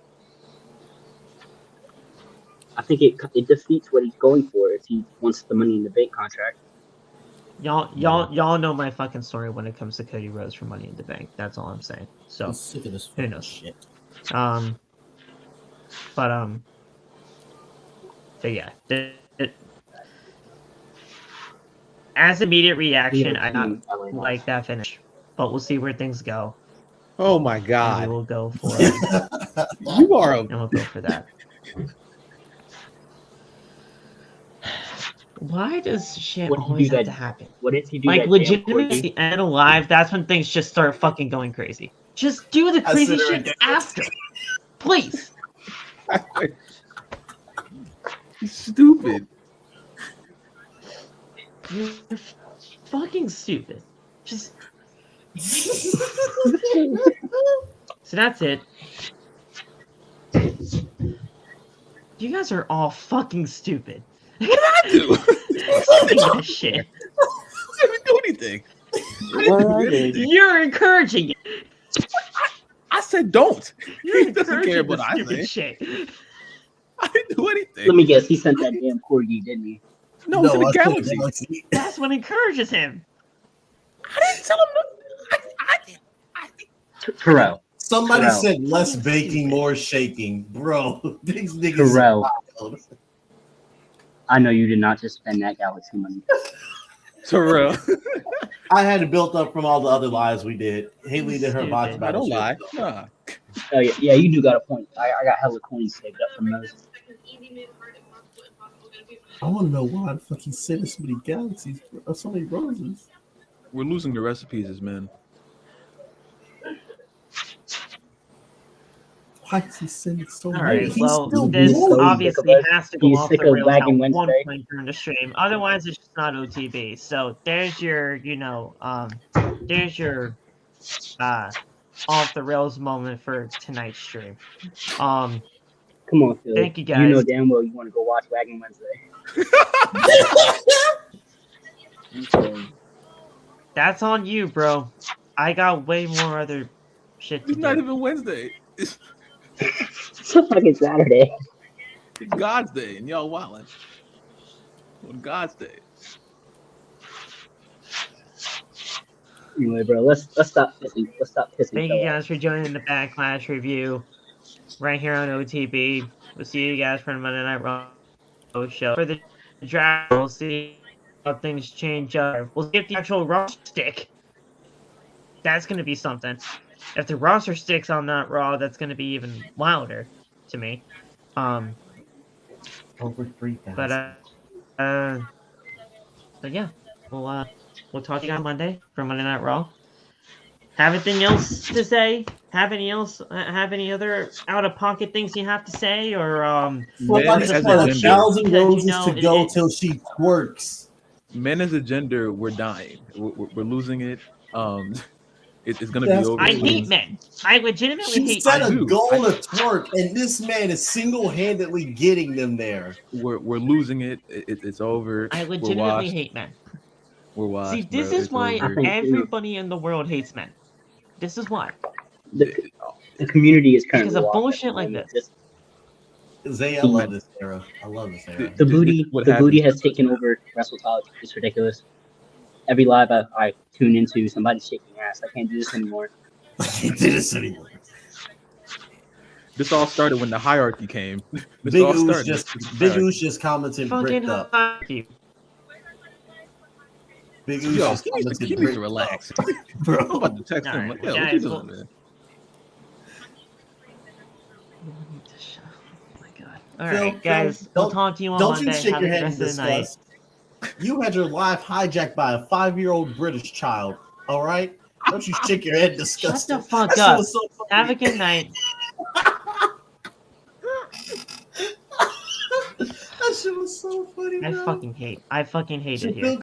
I think it defeats what he's going for if he wants the Money in the Bank contract. Y'all know my fucking story when it comes to Cody Rhodes for Money in the Bank. That's all I'm saying. So I'm sick of this who knows? shit. But yeah, as immediate reaction, I not like that finish, but we'll see where things go. Oh my And god! we will go for You are and we'll go for that. Why does shit always have to happen? What if you do Like, that? legitimately, and alive, that's when things just start fucking going crazy. Just do the crazy shit after. Please. Stupid. You're fucking stupid. Just. So that's it. You guys are all fucking stupid. I do. This shit. I didn't do anything. You're encouraging it. I said don't. You're He doesn't care what I stupid say. shit. I didn't do anything. Let me guess. He sent that damn corgi, didn't he? No, it's in the galaxy. That's what encourages him. I didn't tell him. Terrell. Somebody Terrell. said less baking, more shaking. Bro, these niggas Terrell. are wild. I know you did not just spend that galaxy money. Terrell. I had it built up from all the other lies we did. Haley did her box I battle. don't lie. shit, though. Nah. Oh yeah, you do got a point. I got hella coins saved up from those. I want to know why the fuck he sent us so many galaxies, so many roses. We're losing the recipes, man. Why is he sending so All many? right, He's well, still this going. obviously has to go He's off sick the of rails at Wagging one Wednesday. point during the stream. Otherwise, it's just not OTB. So there's your, there's your off the rails moment for tonight's stream. Come on, Phil. Thank you, guys. You know damn well you want to go watch Wagging Wednesday. Okay. That's on you, bro. I got way more other shit to It's not do. even Wednesday. It's It's a fucking Saturday. God's day, and y'all wildin'. On God's day. Anyway, bro, let's stop pissing. Let's stop pissing. Thank Phil you off. guys for joining the Backlash review right here on OTB. We'll see you guys for the Monday Night Raw show. For the draft, we'll see how things change up. We'll see if the actual roster stick. That's going to be something. If the roster sticks on that Raw, that's going to be even wilder to me. Over 3,000. But yeah, we'll talk to you on Monday for Monday Night Raw. Have anything else to say? Have any other out of pocket things you have to say, or Men I as just a want gender, 1,000 Because, you roses know, to go it- till she twerks. men as a gender, we're dying. We're losing it. It's gonna That's be over. I crazy. hate men. I legitimately She hate set men. a do. goal to twerk, and this man is single-handedly getting them there. We're losing it. It's over. I We're legitimately washed. hate men. We're washed. See, this bro. is It's why over. think- everybody in the world hates men. This is why. The community is currently Because of lost at bullshit the like moment. this. Zay, I love this era. I love this era. The booty, What the booty happens has taken over Wrestle Talk. It's ridiculous. Every live I tune into, somebody's shaking ass. I can't do this anymore. I can't do this anymore. This all started when the hierarchy came. This Big all Oo's started just with the Big hierarchy. Oo's just commented Fucking bricked up. hierarchy. Big Oo's Yo, just he needs to commented bricked relax. up. I'm Bro. about to text him. Alright, Like, yo, what you guys, doing, well- man? Oh my god. All Phil, right, guys. We'll talk to you on Don't you Monday. shake Have your a good head in rest of the night. disgust. You had your life hijacked by a 5-year-old British child. All right? Don't you shake your head in disgust. Shut the fuck That shit up. was so funny. Have a good night. That shit was so funny, I bro. fucking hate it here. Phil